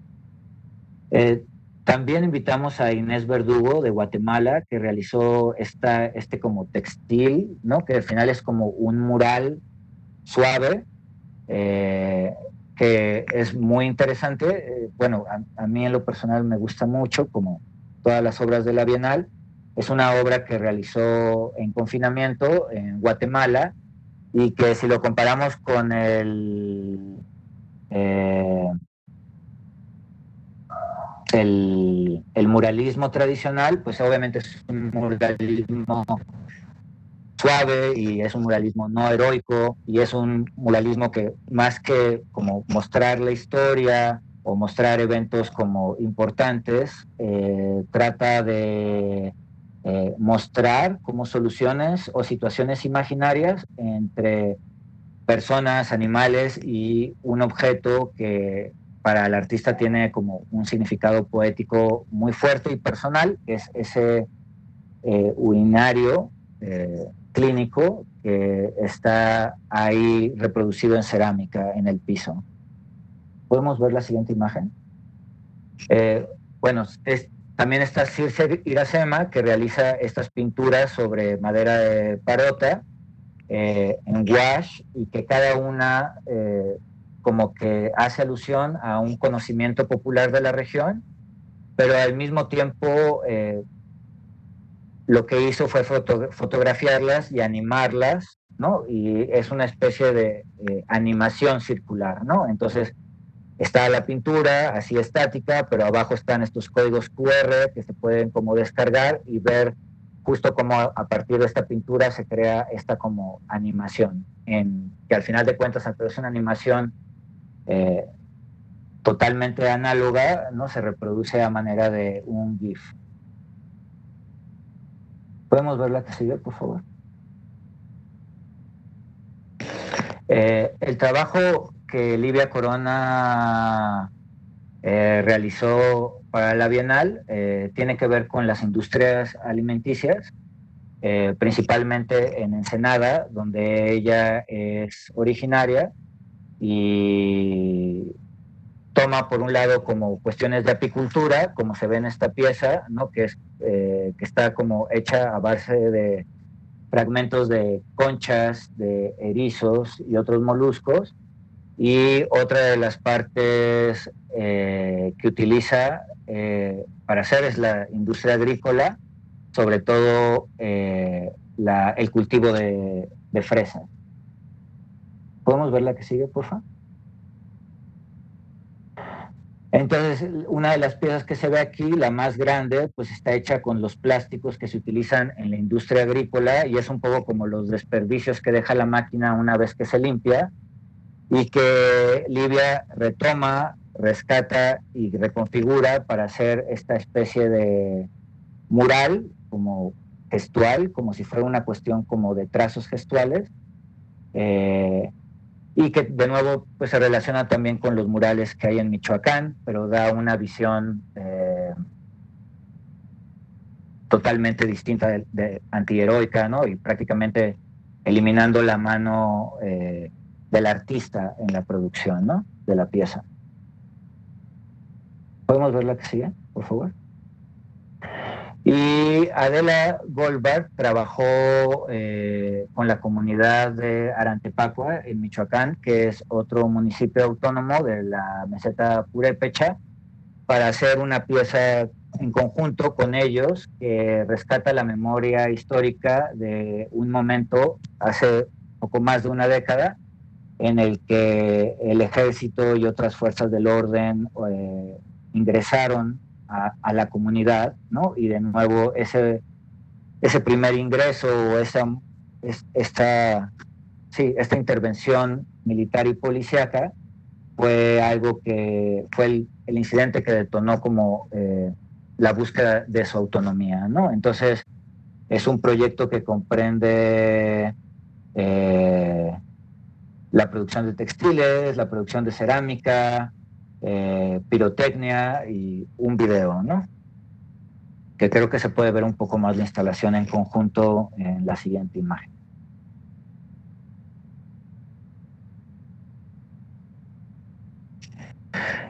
También invitamos a Inés Verdugo de Guatemala, que realizó este como textil, ¿no? Que al final es como un mural suave, que es muy interesante. Bueno, a mí en lo personal me gusta mucho, como todas las obras de la Bienal. Es una obra que realizó en confinamiento en Guatemala y que si lo comparamos con el muralismo tradicional, pues obviamente es un muralismo suave y es un muralismo no heroico y es un muralismo que más que como mostrar la historia o mostrar eventos como importantes, trata de mostrar como soluciones o situaciones imaginarias entre personas, animales y un objeto que para el artista tiene como un significado poético muy fuerte y personal, que es ese urinario clínico que está ahí reproducido en cerámica en el piso. ¿Podemos ver la siguiente imagen? Bueno, también está Circe Iracema, que realiza estas pinturas sobre madera de parota, en gouache, y que cada una como que hace alusión a un conocimiento popular de la región, pero al mismo tiempo lo que hizo fue fotografiarlas y animarlas, ¿no? Y es una especie de animación circular, ¿no? Entonces está la pintura así estática, pero abajo están estos códigos QR que se pueden como descargar y ver justo cómo a partir de esta pintura se crea esta como animación, que al final de cuentas, aunque es una animación totalmente análoga, ¿no? Se reproduce a manera de un GIF. ¿Podemos ver la que sigue, por favor? El trabajo que Livia Corona realizó para la Bienal tiene que ver con las industrias alimenticias, principalmente en Ensenada, donde ella es originaria, y toma por un lado como cuestiones de apicultura, como se ve en esta pieza, ¿no? que está como hecha a base de fragmentos de conchas, de erizos y otros moluscos. Y otra de las partes que utiliza para hacer es la industria agrícola, sobre todo el cultivo de fresa. ¿Podemos ver la que sigue, por favor? Entonces, una de las piezas que se ve aquí, la más grande, pues está hecha con los plásticos que se utilizan en la industria agrícola y es un poco como los desperdicios que deja la máquina una vez que se limpia, y que Livia retoma, rescata y reconfigura para hacer esta especie de mural como gestual, como si fuera una cuestión como de trazos gestuales, y que de nuevo pues se relaciona también con los murales que hay en Michoacán, pero da una visión totalmente distinta de antiheroica, ¿no? Y prácticamente eliminando la mano del artista en la producción, ¿no? De la pieza. ¿Podemos ver la que sigue, por favor? Y Adela Goldberg trabajó con la comunidad de Arantepacua, en Michoacán, que es otro municipio autónomo de la meseta purépecha, para hacer una pieza en conjunto con ellos que rescata la memoria histórica de un momento hace poco más de una década en el que el ejército y otras fuerzas del orden ingresaron a la comunidad, ¿no? Y de nuevo ese primer ingreso o esta intervención militar y policíaca fue algo que fue el incidente que detonó como la búsqueda de su autonomía, ¿no? Entonces es un proyecto que comprende la producción de textiles, la producción de cerámica, pirotecnia y un video, ¿no? Que creo que se puede ver un poco más la instalación en conjunto en la siguiente imagen.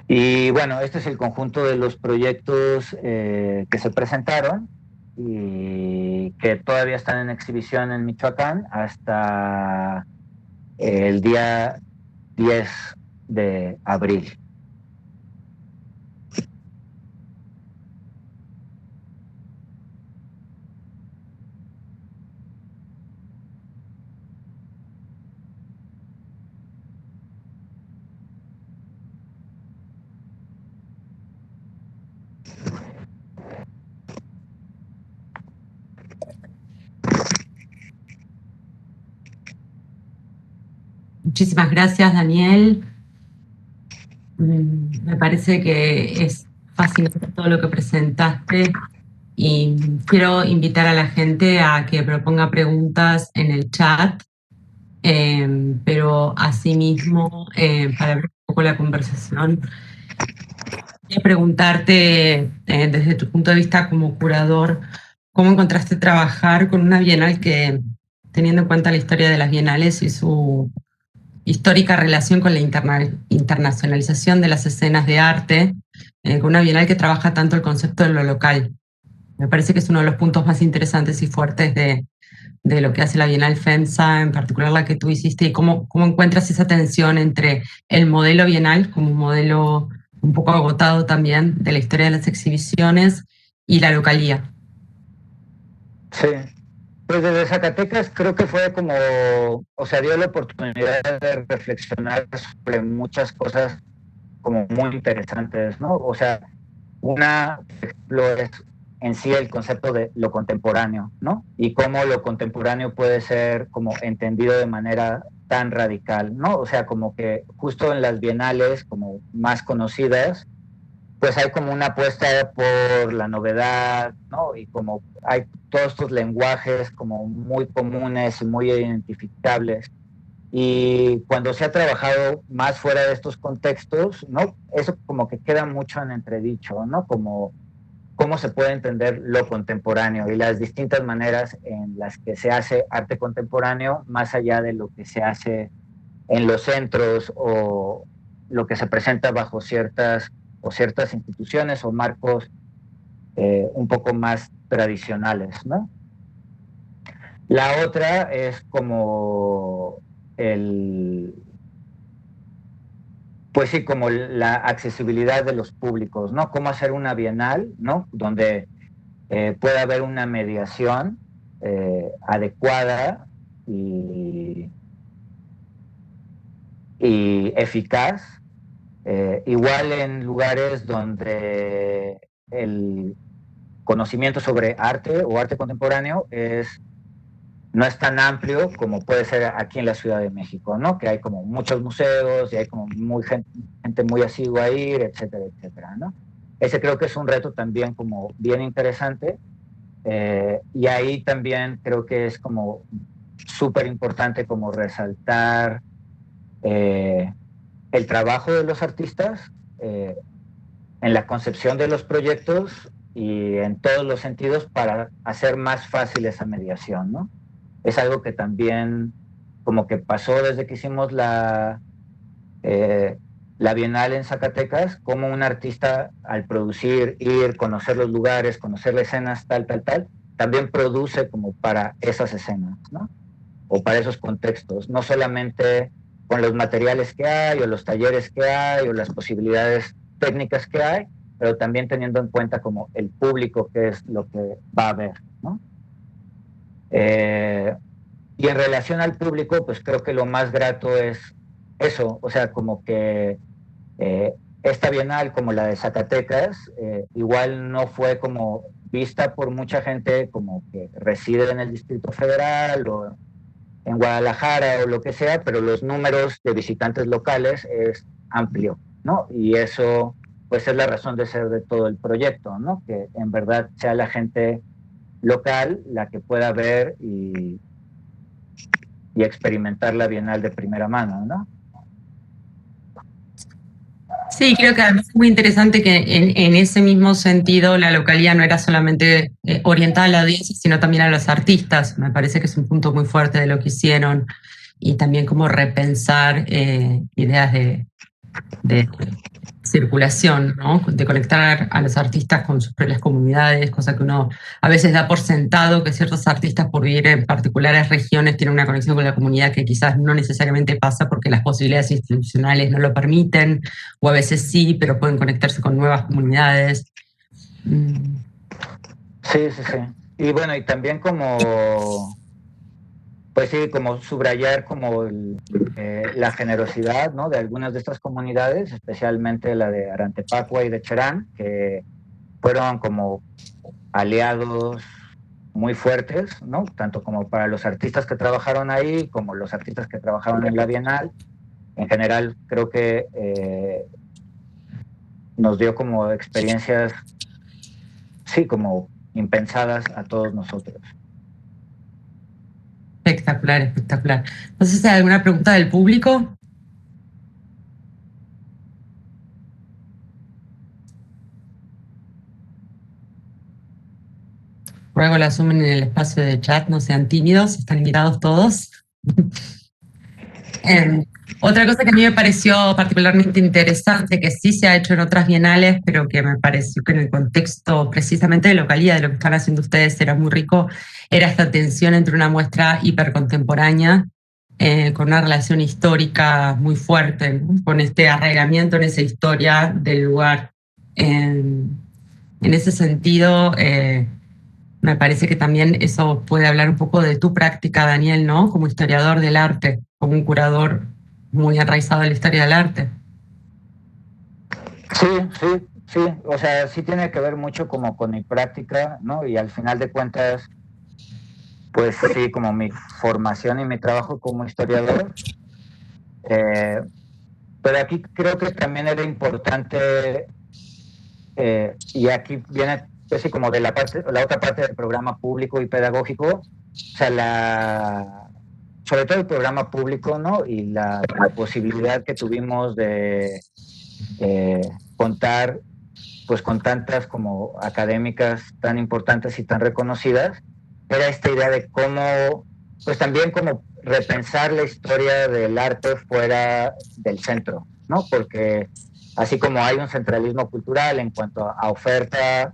Y bueno, este es el conjunto de los proyectos que se presentaron y que todavía están en exhibición en Michoacán hasta el día 10 de abril. Muchísimas gracias, Daniel. Me parece que es fascinante todo lo que presentaste y quiero invitar a la gente a que proponga preguntas en el chat, pero asimismo, para abrir un poco la conversación, quería preguntarte desde tu punto de vista como curador, ¿cómo encontraste trabajar con una bienal que, teniendo en cuenta la historia de las bienales y su histórica relación con la internacionalización de las escenas de arte, con una bienal que trabaja tanto el concepto de lo local? Me parece que es uno de los puntos más interesantes y fuertes de lo que hace la Bienal FEMSA, en particular la que tú hiciste, y cómo encuentras esa tensión entre el modelo bienal, como un modelo un poco agotado también de la historia de las exhibiciones, y la localía. Sí, pues desde Zacatecas creo que fue como, o sea, dio la oportunidad de reflexionar sobre muchas cosas como muy interesantes, ¿no? O sea, una, por ejemplo, es en sí el concepto de lo contemporáneo, ¿no? Y cómo lo contemporáneo puede ser como entendido de manera tan radical, ¿no? O sea, como que justo en las bienales como más conocidas, pues hay como una apuesta por la novedad, ¿no? Y como hay todos estos lenguajes como muy comunes y muy identificables. Y cuando se ha trabajado más fuera de estos contextos, ¿no? Eso como que queda mucho en entredicho, ¿no? Como cómo se puede entender lo contemporáneo y las distintas maneras en las que se hace arte contemporáneo, más allá de lo que se hace en los centros o lo que se presenta bajo ciertas instituciones o marcos un poco más tradicionales, ¿no? La otra es como pues sí, como la accesibilidad de los públicos, ¿no? Cómo hacer una bienal, ¿no? Donde pueda haber una mediación adecuada y eficaz, igual en lugares donde el conocimiento sobre arte o arte contemporáneo no es tan amplio como puede ser aquí en la Ciudad de México, ¿no? Que hay como muchos museos y hay como gente muy asidua a ir, etcétera, etcétera, ¿no? Ese creo que es un reto también como bien interesante, y ahí también creo que es como súper importante como resaltar el trabajo de los artistas en la concepción de los proyectos y en todos los sentidos para hacer más fácil esa mediación, ¿no? Es algo que también como que pasó desde que hicimos la Bienal en Zacatecas, como un artista al producir, ir, conocer los lugares, conocer las escenas, tal, también produce como para esas escenas, ¿no? O para esos contextos, no solamente con los materiales que hay o los talleres que hay o las posibilidades técnicas que hay, pero también teniendo en cuenta como el público que es lo que va a ver, ¿no? Y en relación al público, pues creo que lo más grato es eso, o sea, como que esta bienal como la de Zacatecas, igual no fue como vista por mucha gente como que reside en el Distrito Federal o en Guadalajara o lo que sea, pero los números de visitantes locales es amplio, ¿no? Y eso pues es la razón de ser de todo el proyecto, ¿no? Que en verdad sea la gente local la que pueda ver y experimentar la Bienal de primera mano, ¿no? Sí, creo que además es muy interesante que en ese mismo sentido la localidad no era solamente orientada a la audiencia, sino también a los artistas. Me parece que es un punto muy fuerte de lo que hicieron y también como repensar ideas de de circulación, ¿no? De conectar a los artistas con sus propias comunidades, cosa que uno a veces da por sentado que ciertos artistas por vivir en particulares regiones tienen una conexión con la comunidad que quizás no necesariamente pasa porque las posibilidades institucionales no lo permiten, o a veces sí, pero pueden conectarse con nuevas comunidades. Sí. Y bueno, y también pues sí, como subrayar como la generosidad, ¿no? De algunas de estas comunidades, especialmente la de Arantepacua y de Cherán, que fueron como aliados muy fuertes, ¿no? Tanto como para los artistas que trabajaron ahí, como los artistas que trabajaron en la Bienal. En general, creo que nos dio como experiencias, sí, como impensadas a todos nosotros. Espectacular, espectacular. No sé si hay alguna pregunta del público. Ruego la sumen en el espacio de chat, no sean tímidos, están invitados todos. Otra cosa que a mí me pareció particularmente interesante, que sí se ha hecho en otras bienales, pero que me pareció que en el contexto precisamente de localidad, de lo que están haciendo ustedes, era muy rico, era esta tensión entre una muestra hipercontemporánea con una relación histórica muy fuerte, ¿no? Con este arraigamiento en esa historia del lugar. En ese sentido, me parece que también eso puede hablar un poco de tu práctica, Daniel, ¿no? Como historiador del arte, como un curador muy enraizado en la historia del arte. Sí. O sea, sí tiene que ver mucho como con mi práctica, ¿no? Y al final de cuentas, pues sí, como mi formación y mi trabajo como historiador. Pero aquí creo que también era importante, y aquí viene pues sí, como de la otra parte del programa público y pedagógico, o sea, sobre todo el programa público, ¿no? Y la posibilidad que tuvimos de contar pues con tantas como académicas tan importantes y tan reconocidas, era esta idea de cómo, pues también como repensar la historia del arte fuera del centro, ¿no? Porque así como hay un centralismo cultural en cuanto a oferta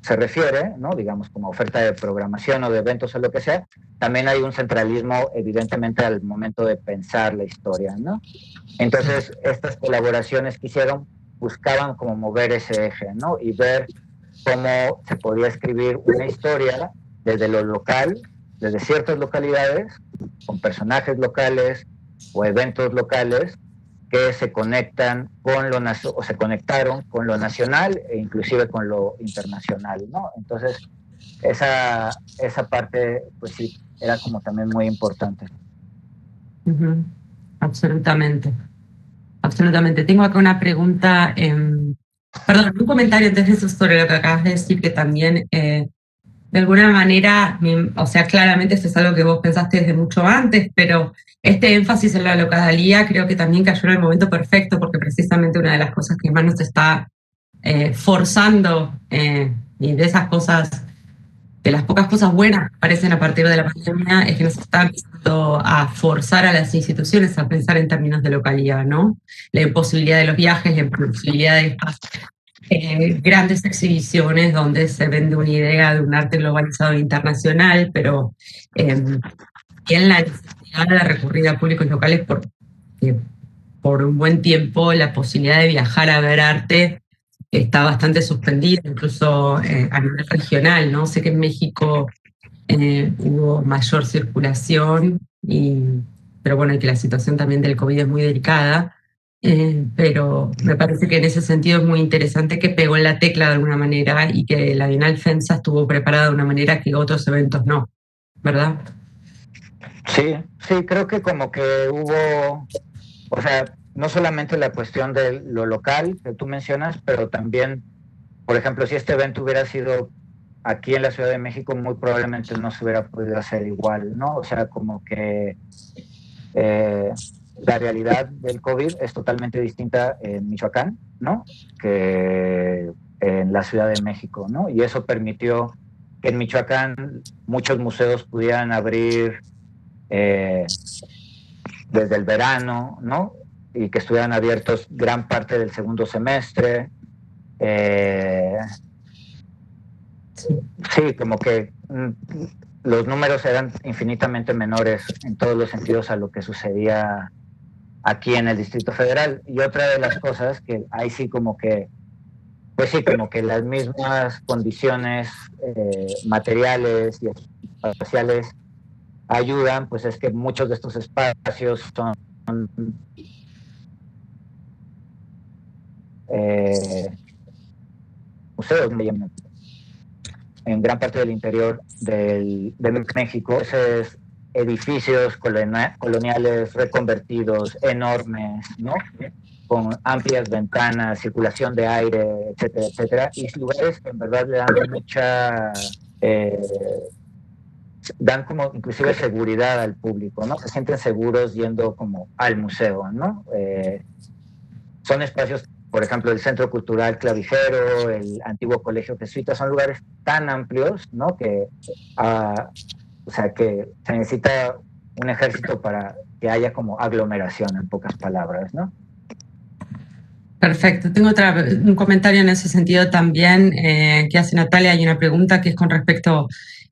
se refiere, ¿no? Digamos como oferta de programación o de eventos o lo que sea, también hay un centralismo evidentemente al momento de pensar la historia, ¿no? Entonces, estas colaboraciones que hicieron buscaban como mover ese eje, ¿no? Y ver cómo se podía escribir una historia desde lo local, desde ciertas localidades, con personajes locales o eventos locales que se conectan con o se conectaron con lo nacional e inclusive con lo internacional, ¿no? Entonces, esa parte, pues sí, era como también muy importante. Uh-huh. Absolutamente. Absolutamente. Tengo acá una pregunta, perdón, un comentario antes de eso sobre lo que acabas de decir, que también de alguna manera, o sea, claramente esto es algo que vos pensaste desde mucho antes, pero este énfasis en la localía creo que también cayó en el momento perfecto, porque precisamente una de las cosas que más nos está forzando, y de esas cosas, de las pocas cosas buenas que aparecen a partir de la pandemia, es que nos está empezando a forzar a las instituciones a pensar en términos de localidad, ¿no? La imposibilidad de los viajes, la imposibilidad de grandes exhibiciones donde se vende una idea de un arte globalizado e internacional, pero en la necesidad de recurrir a públicos locales porque por un buen tiempo la posibilidad de viajar a ver arte está bastante suspendida, incluso a nivel regional, ¿no? Sé que en México hubo mayor circulación, pero bueno, y que la situación también del COVID es muy delicada, pero me parece que en ese sentido es muy interesante que pegó en la tecla de alguna manera y que la Bienal FEMSA estuvo preparada de una manera que otros eventos no, ¿verdad? Sí, creo que como que hubo, o sea, no solamente la cuestión de lo local que tú mencionas, pero también, por ejemplo, si este evento hubiera sido aquí en la Ciudad de México, muy probablemente no se hubiera podido hacer igual, ¿no? O sea, como que la realidad del COVID es totalmente distinta en Michoacán, ¿no? Que en la Ciudad de México, ¿no? Y eso permitió que en Michoacán muchos museos pudieran abrir desde el verano, ¿no? y que estuvieran abiertos gran parte del segundo semestre. Sí, como que los números eran infinitamente menores en todos los sentidos a lo que sucedía aquí en el Distrito Federal. Y otra de las cosas que ahí sí como que, pues sí, como que las mismas condiciones materiales y espaciales ayudan, pues es que muchos de estos espacios son museos en gran parte del interior de México. Esos edificios coloniales reconvertidos, enormes, ¿no? Con amplias ventanas, circulación de aire, etcétera, etcétera, y lugares que en verdad le dan mucha... dan como inclusive seguridad al público, ¿no? Se sienten seguros yendo como al museo, ¿no? Son espacios, por ejemplo, el Centro Cultural Clavijero, el antiguo Colegio Jesuita, son lugares tan amplios, ¿no? Que, o sea, que se necesita un ejército para que haya como aglomeración, en pocas palabras, ¿no? Perfecto. Tengo un comentario en ese sentido también que hace Natalia. Hay una pregunta que es con respecto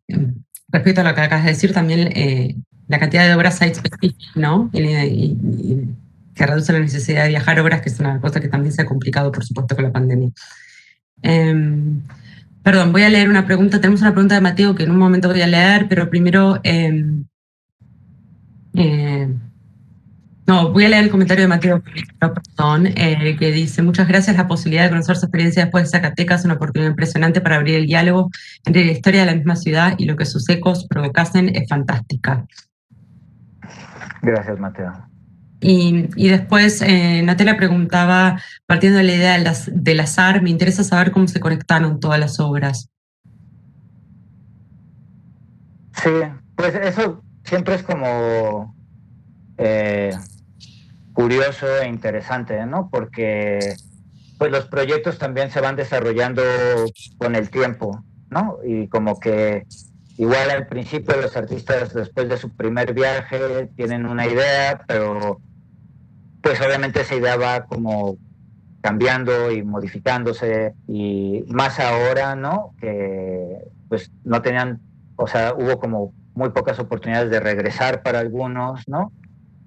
a lo que acabas de decir, también la cantidad de obras site-specific, ¿no? Y que reduce la necesidad de viajar obras, que es una cosa que también se ha complicado, por supuesto, con la pandemia. Perdón, voy a leer una pregunta. Tenemos una pregunta de Mateo que en un momento voy a leer, pero primero... no, voy a leer el comentario de Mateo, perdón, que dice: muchas gracias, la posibilidad de conocer su experiencia después de Zacatecas es una oportunidad impresionante para abrir el diálogo entre la historia de la misma ciudad y lo que sus ecos provocasen es fantástica. Gracias, Mateo. Y después Natalia preguntaba, partiendo de la idea del azar, me interesa saber cómo se conectaron todas las obras. Sí, pues eso siempre es como curioso e interesante, ¿no? Porque pues los proyectos también se van desarrollando con el tiempo, ¿no? Y como que igual al principio los artistas después de su primer viaje tienen una idea, pero pues obviamente esa idea va como cambiando y modificándose, y más ahora, ¿no? Que pues no tenían, o sea, hubo como muy pocas oportunidades de regresar para algunos, ¿no?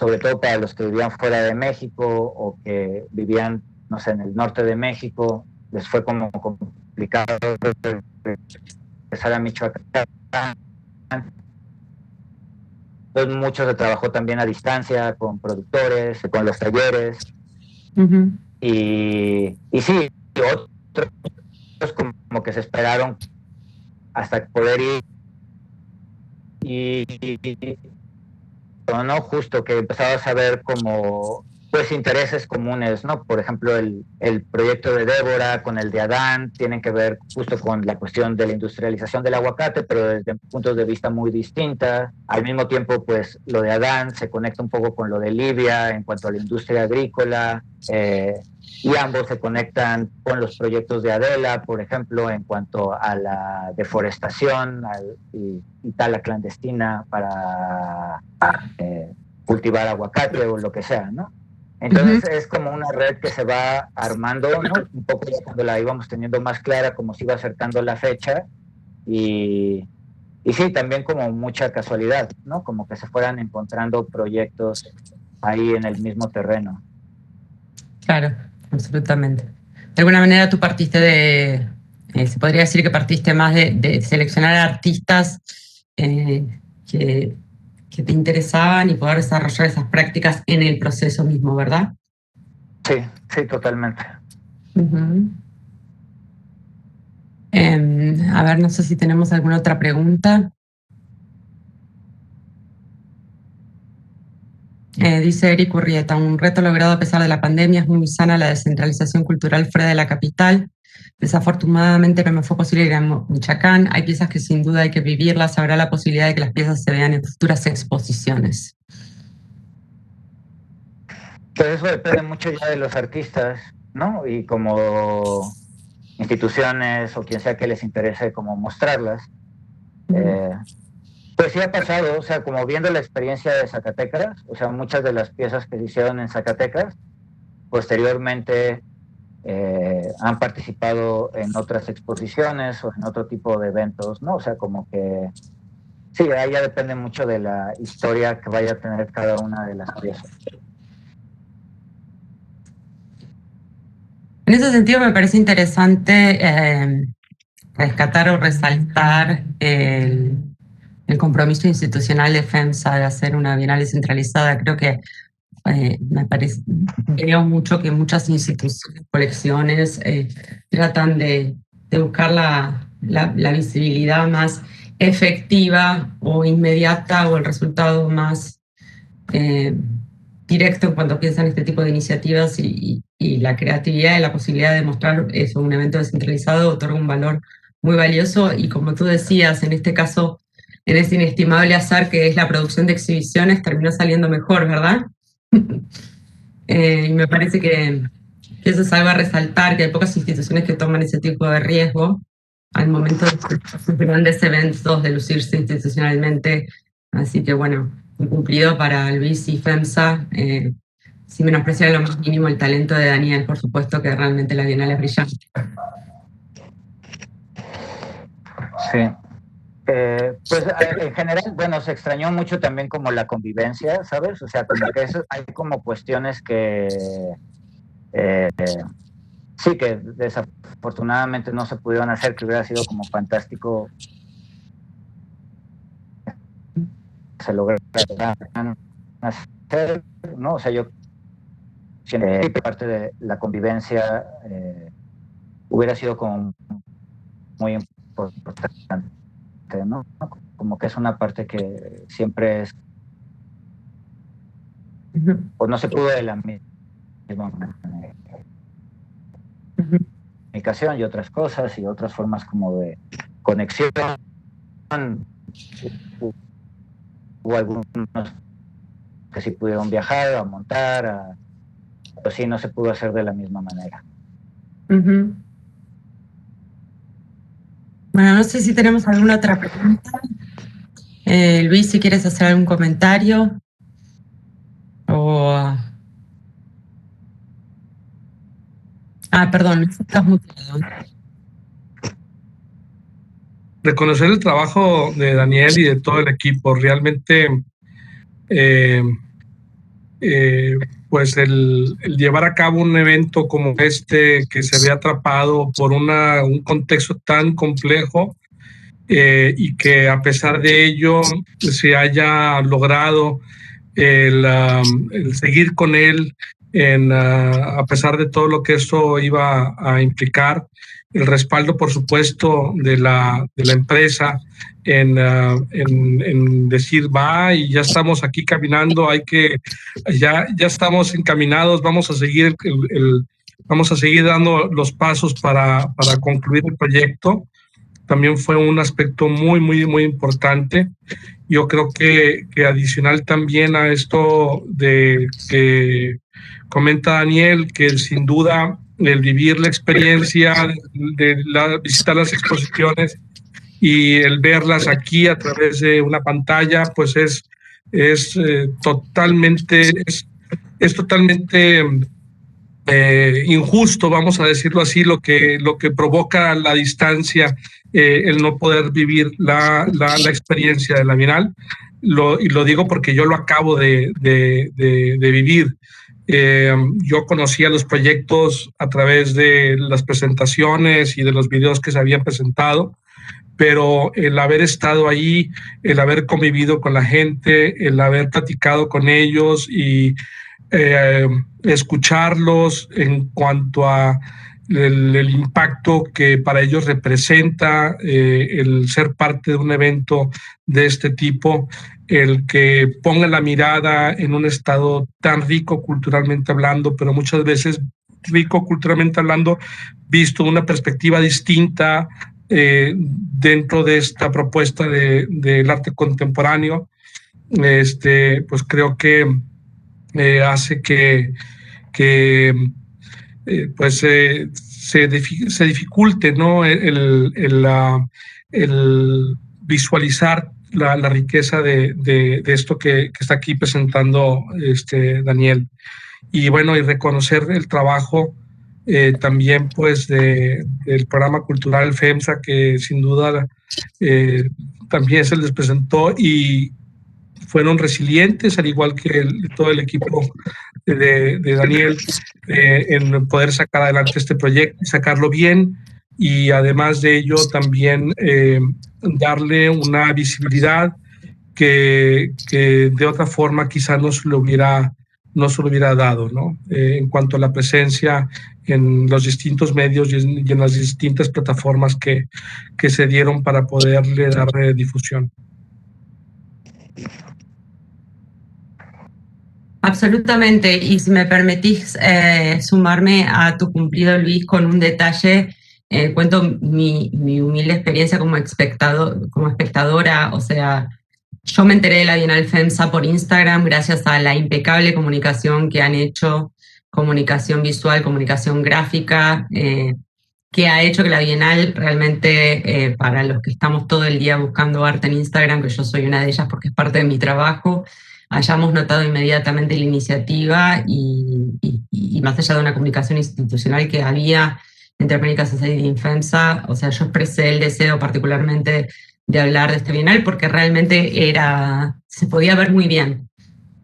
Sobre todo para los que vivían fuera de México o que vivían, no sé, en el norte de México, les fue como complicado regresar a Michoacán. Entonces mucho se trabajó también a distancia con productores, con los talleres. Uh-huh. Y sí, otros como que se esperaron hasta poder ir y no, justo que empezabas a ver como pues intereses comunes, ¿no? Por ejemplo, el proyecto de Débora con el de Adán tienen que ver justo con la cuestión de la industrialización del aguacate, pero desde puntos de vista muy distintas. Al mismo tiempo, pues lo de Adán se conecta un poco con lo de Livia en cuanto a la industria agrícola, y ambos se conectan con los proyectos de Adela, por ejemplo, en cuanto a la deforestación y tala clandestina para cultivar aguacate o lo que sea, ¿no? Entonces es como una red que se va armando, ¿no? Un poco ya cuando la íbamos teniendo más clara, como se iba acercando la fecha, y sí, también como mucha casualidad, ¿no? Como que se fueran encontrando proyectos ahí en el mismo terreno. Claro, absolutamente. De alguna manera tú partiste se podría decir que partiste más de seleccionar artistas que te interesaban y poder desarrollar esas prácticas en el proceso mismo, ¿verdad? Sí, sí, totalmente. Uh-huh. A ver, no sé si tenemos alguna otra pregunta. Dice Eric Urrieta: un reto logrado a pesar de la pandemia, es muy sana la descentralización cultural fuera de la capital. Desafortunadamente no me fue posible ir a Michoacán. Hay piezas que sin duda hay que vivirlas. Habrá la posibilidad de que las piezas se vean en futuras exposiciones. Pues eso depende mucho ya de los artistas, ¿no? Y como instituciones o quien sea que les interese como mostrarlas. Pues Pues sí ha pasado, o sea, como viendo la experiencia de Zacatecas, o sea, muchas de las piezas que se hicieron en Zacatecas, posteriormente han participado en otras exposiciones o en otro tipo de eventos, ¿no? O sea, como que sí, ahí ya depende mucho de la historia que vaya a tener cada una de las piezas. En ese sentido me parece interesante rescatar o resaltar el compromiso institucional de FEMSA de hacer una bienal descentralizada. Creo que veo mucho que muchas instituciones, colecciones tratan de buscar la visibilidad más efectiva o inmediata o el resultado más directo cuando piensan este tipo de iniciativas y la creatividad y la posibilidad de mostrar eso, un evento descentralizado otorga un valor muy valioso y como tú decías, en este caso, en ese inestimable azar que es la producción de exhibiciones, terminó saliendo mejor, ¿verdad? Y me parece que eso es algo a resaltar, que hay pocas instituciones que toman ese tipo de riesgo al momento de sus grandes eventos, de lucirse institucionalmente. Así que bueno, un cumplido para Luis y FEMSA, sin menospreciar lo más mínimo el talento de Daniel, por supuesto que realmente la Bienal es brillante. Sí. Pues en general, bueno, se extrañó mucho también como la convivencia, ¿sabes? O sea, como que eso, hay como cuestiones que sí, que desafortunadamente no se pudieron hacer, que hubiera sido como fantástico se lograran hacer, ¿no? O sea, yo parte de la convivencia hubiera sido como muy importante, ¿no? Como que es una parte que siempre es, o no se pudo de la misma manera. Comunicación y otras cosas y otras formas como de conexión. Hubo algunos que sí pudieron viajar, a montar, pero sí no se pudo hacer de la misma manera. Bueno, no sé si tenemos alguna otra pregunta. Luis, si quieres hacer algún comentario. Perdón, estás muteado. Reconocer el trabajo de Daniel y de todo el equipo. Realmente, pues el llevar a cabo un evento como este, que se ve atrapado por un contexto tan complejo y que a pesar de ello se haya logrado el seguir con él a pesar de todo lo que eso iba a implicar, el respaldo, por supuesto, de la empresa en decir, va, y ya estamos aquí caminando, ya estamos encaminados, vamos a seguir vamos a seguir dando los pasos para concluir el proyecto. También fue un aspecto muy, muy, muy importante. Yo creo que adicional también a esto de que comenta Daniel, que sin duda el vivir la experiencia de visitar las exposiciones y el verlas aquí a través de una pantalla, pues es totalmente injusto, vamos a decirlo así, lo que provoca la distancia, el no poder vivir la experiencia de la Bienal. Y lo digo porque yo lo acabo de vivir. Yo conocía los proyectos a través de las presentaciones y de los videos que se habían presentado, pero el haber estado ahí, el haber convivido con la gente, el haber platicado con ellos y escucharlos en cuanto a el impacto que para ellos representa el ser parte de un evento de este tipo, el que ponga la mirada en un estado tan rico culturalmente hablando, pero muchas veces rico culturalmente hablando, visto una perspectiva distinta dentro de esta propuesta del arte contemporáneo, pues creo que hace que pues se dificulte, ¿no? el visualizar la riqueza de esto que está aquí presentando Daniel. Y bueno, y reconocer el trabajo también pues del programa cultural FEMSA, que sin duda también se les presentó y fueron resilientes, al igual que todo el equipo de Daniel, en poder sacar adelante este proyecto y sacarlo bien, y además de ello también darle una visibilidad que de otra forma quizá no se lo hubiera dado, ¿no? En cuanto a la presencia en los distintos medios y en las distintas plataformas que se dieron para poderle dar difusión. Absolutamente, y si me permitís sumarme a tu cumplido, Luis, con un detalle, cuento mi humilde experiencia como espectadora, o sea, yo me enteré de la Bienal FEMSA por Instagram gracias a la impecable comunicación que han hecho, comunicación visual, comunicación gráfica, que ha hecho que la Bienal realmente, para los que estamos todo el día buscando arte en Instagram, que yo soy una de ellas porque es parte de mi trabajo, hayamos notado inmediatamente la iniciativa y más allá de una comunicación institucional que había entre American Society y FEMSA, o sea, yo expresé el deseo particularmente de hablar de este Bienal porque realmente se podía ver muy bien.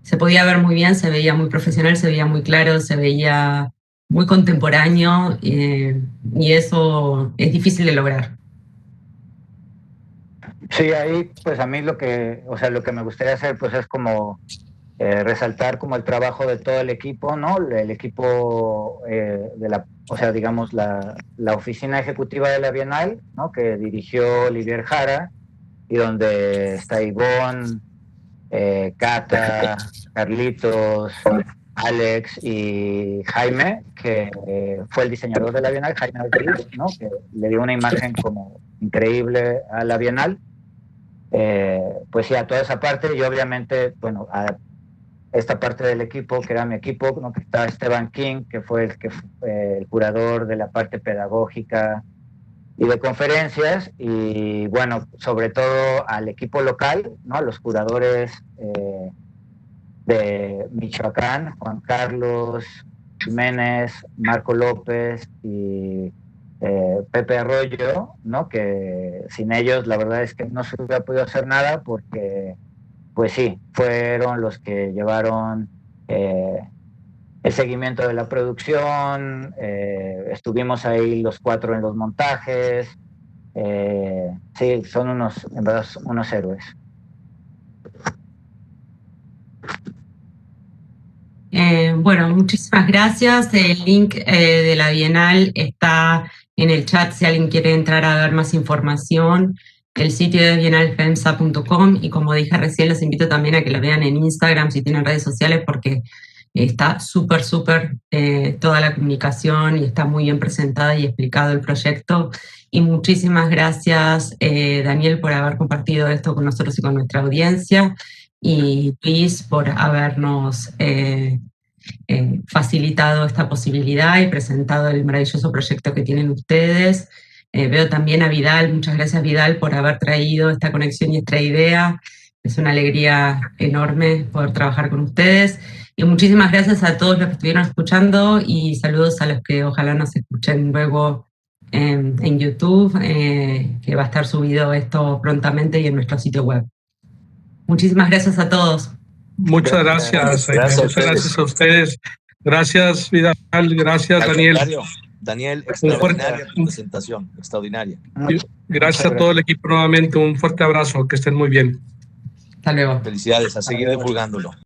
Se podía ver muy bien, se veía muy profesional, se veía muy claro, se veía muy contemporáneo y eso es difícil de lograr. Sí, ahí pues a mí lo que me gustaría hacer pues es como resaltar como el trabajo de todo el equipo, ¿no? El equipo digamos la oficina ejecutiva de la Bienal, ¿no? Que dirigió Olivier Jara y donde está Ivonne, Cata, Carlitos, Alex y Jaime, que fue el diseñador de la Bienal, Jaime Ortiz, ¿no? Que le dio una imagen como increíble a la Bienal. Pues sí, a toda esa parte y obviamente, bueno, a esta parte del equipo, que era mi equipo, ¿no? Que está Esteban King, que fue el curador de la parte pedagógica y de conferencias, y bueno, sobre todo al equipo local, ¿no? A los curadores de Michoacán, Juan Carlos Jiménez, Marco López y Pepe Arroyo, ¿no? Que sin ellos la verdad es que no se hubiera podido hacer nada porque, pues sí, fueron los que llevaron el seguimiento de la producción, estuvimos ahí los 4 en los montajes, sí, son en verdad, unos héroes. Bueno, muchísimas gracias. El link de la Bienal está en el chat si alguien quiere entrar a ver más información. El sitio es bienalfemsa.com y como dije recién, los invito también a que lo vean en Instagram si tienen redes sociales porque está súper toda la comunicación y está muy bien presentada y explicado el proyecto. Y muchísimas gracias, Daniel, por haber compartido esto con nosotros y con nuestra audiencia. Y Luis por habernos facilitado esta posibilidad y presentado el maravilloso proyecto que tienen ustedes. Veo también a Vidal, muchas gracias Vidal por haber traído esta conexión y esta idea. Es una alegría enorme poder trabajar con ustedes. Y muchísimas gracias a todos los que estuvieron escuchando y saludos a los que ojalá nos escuchen luego en YouTube, que va a estar subido esto prontamente y en nuestro sitio web. Muchísimas gracias a todos. Muchas gracias. Muchas gracias a ustedes. Gracias, Vidal. Gracias, Daniel. Daniel, extraordinaria tu presentación, extraordinaria. Gracias a todo el equipo nuevamente. Un fuerte abrazo. Que estén muy bien. Hasta luego. Felicidades, a seguir divulgándolo.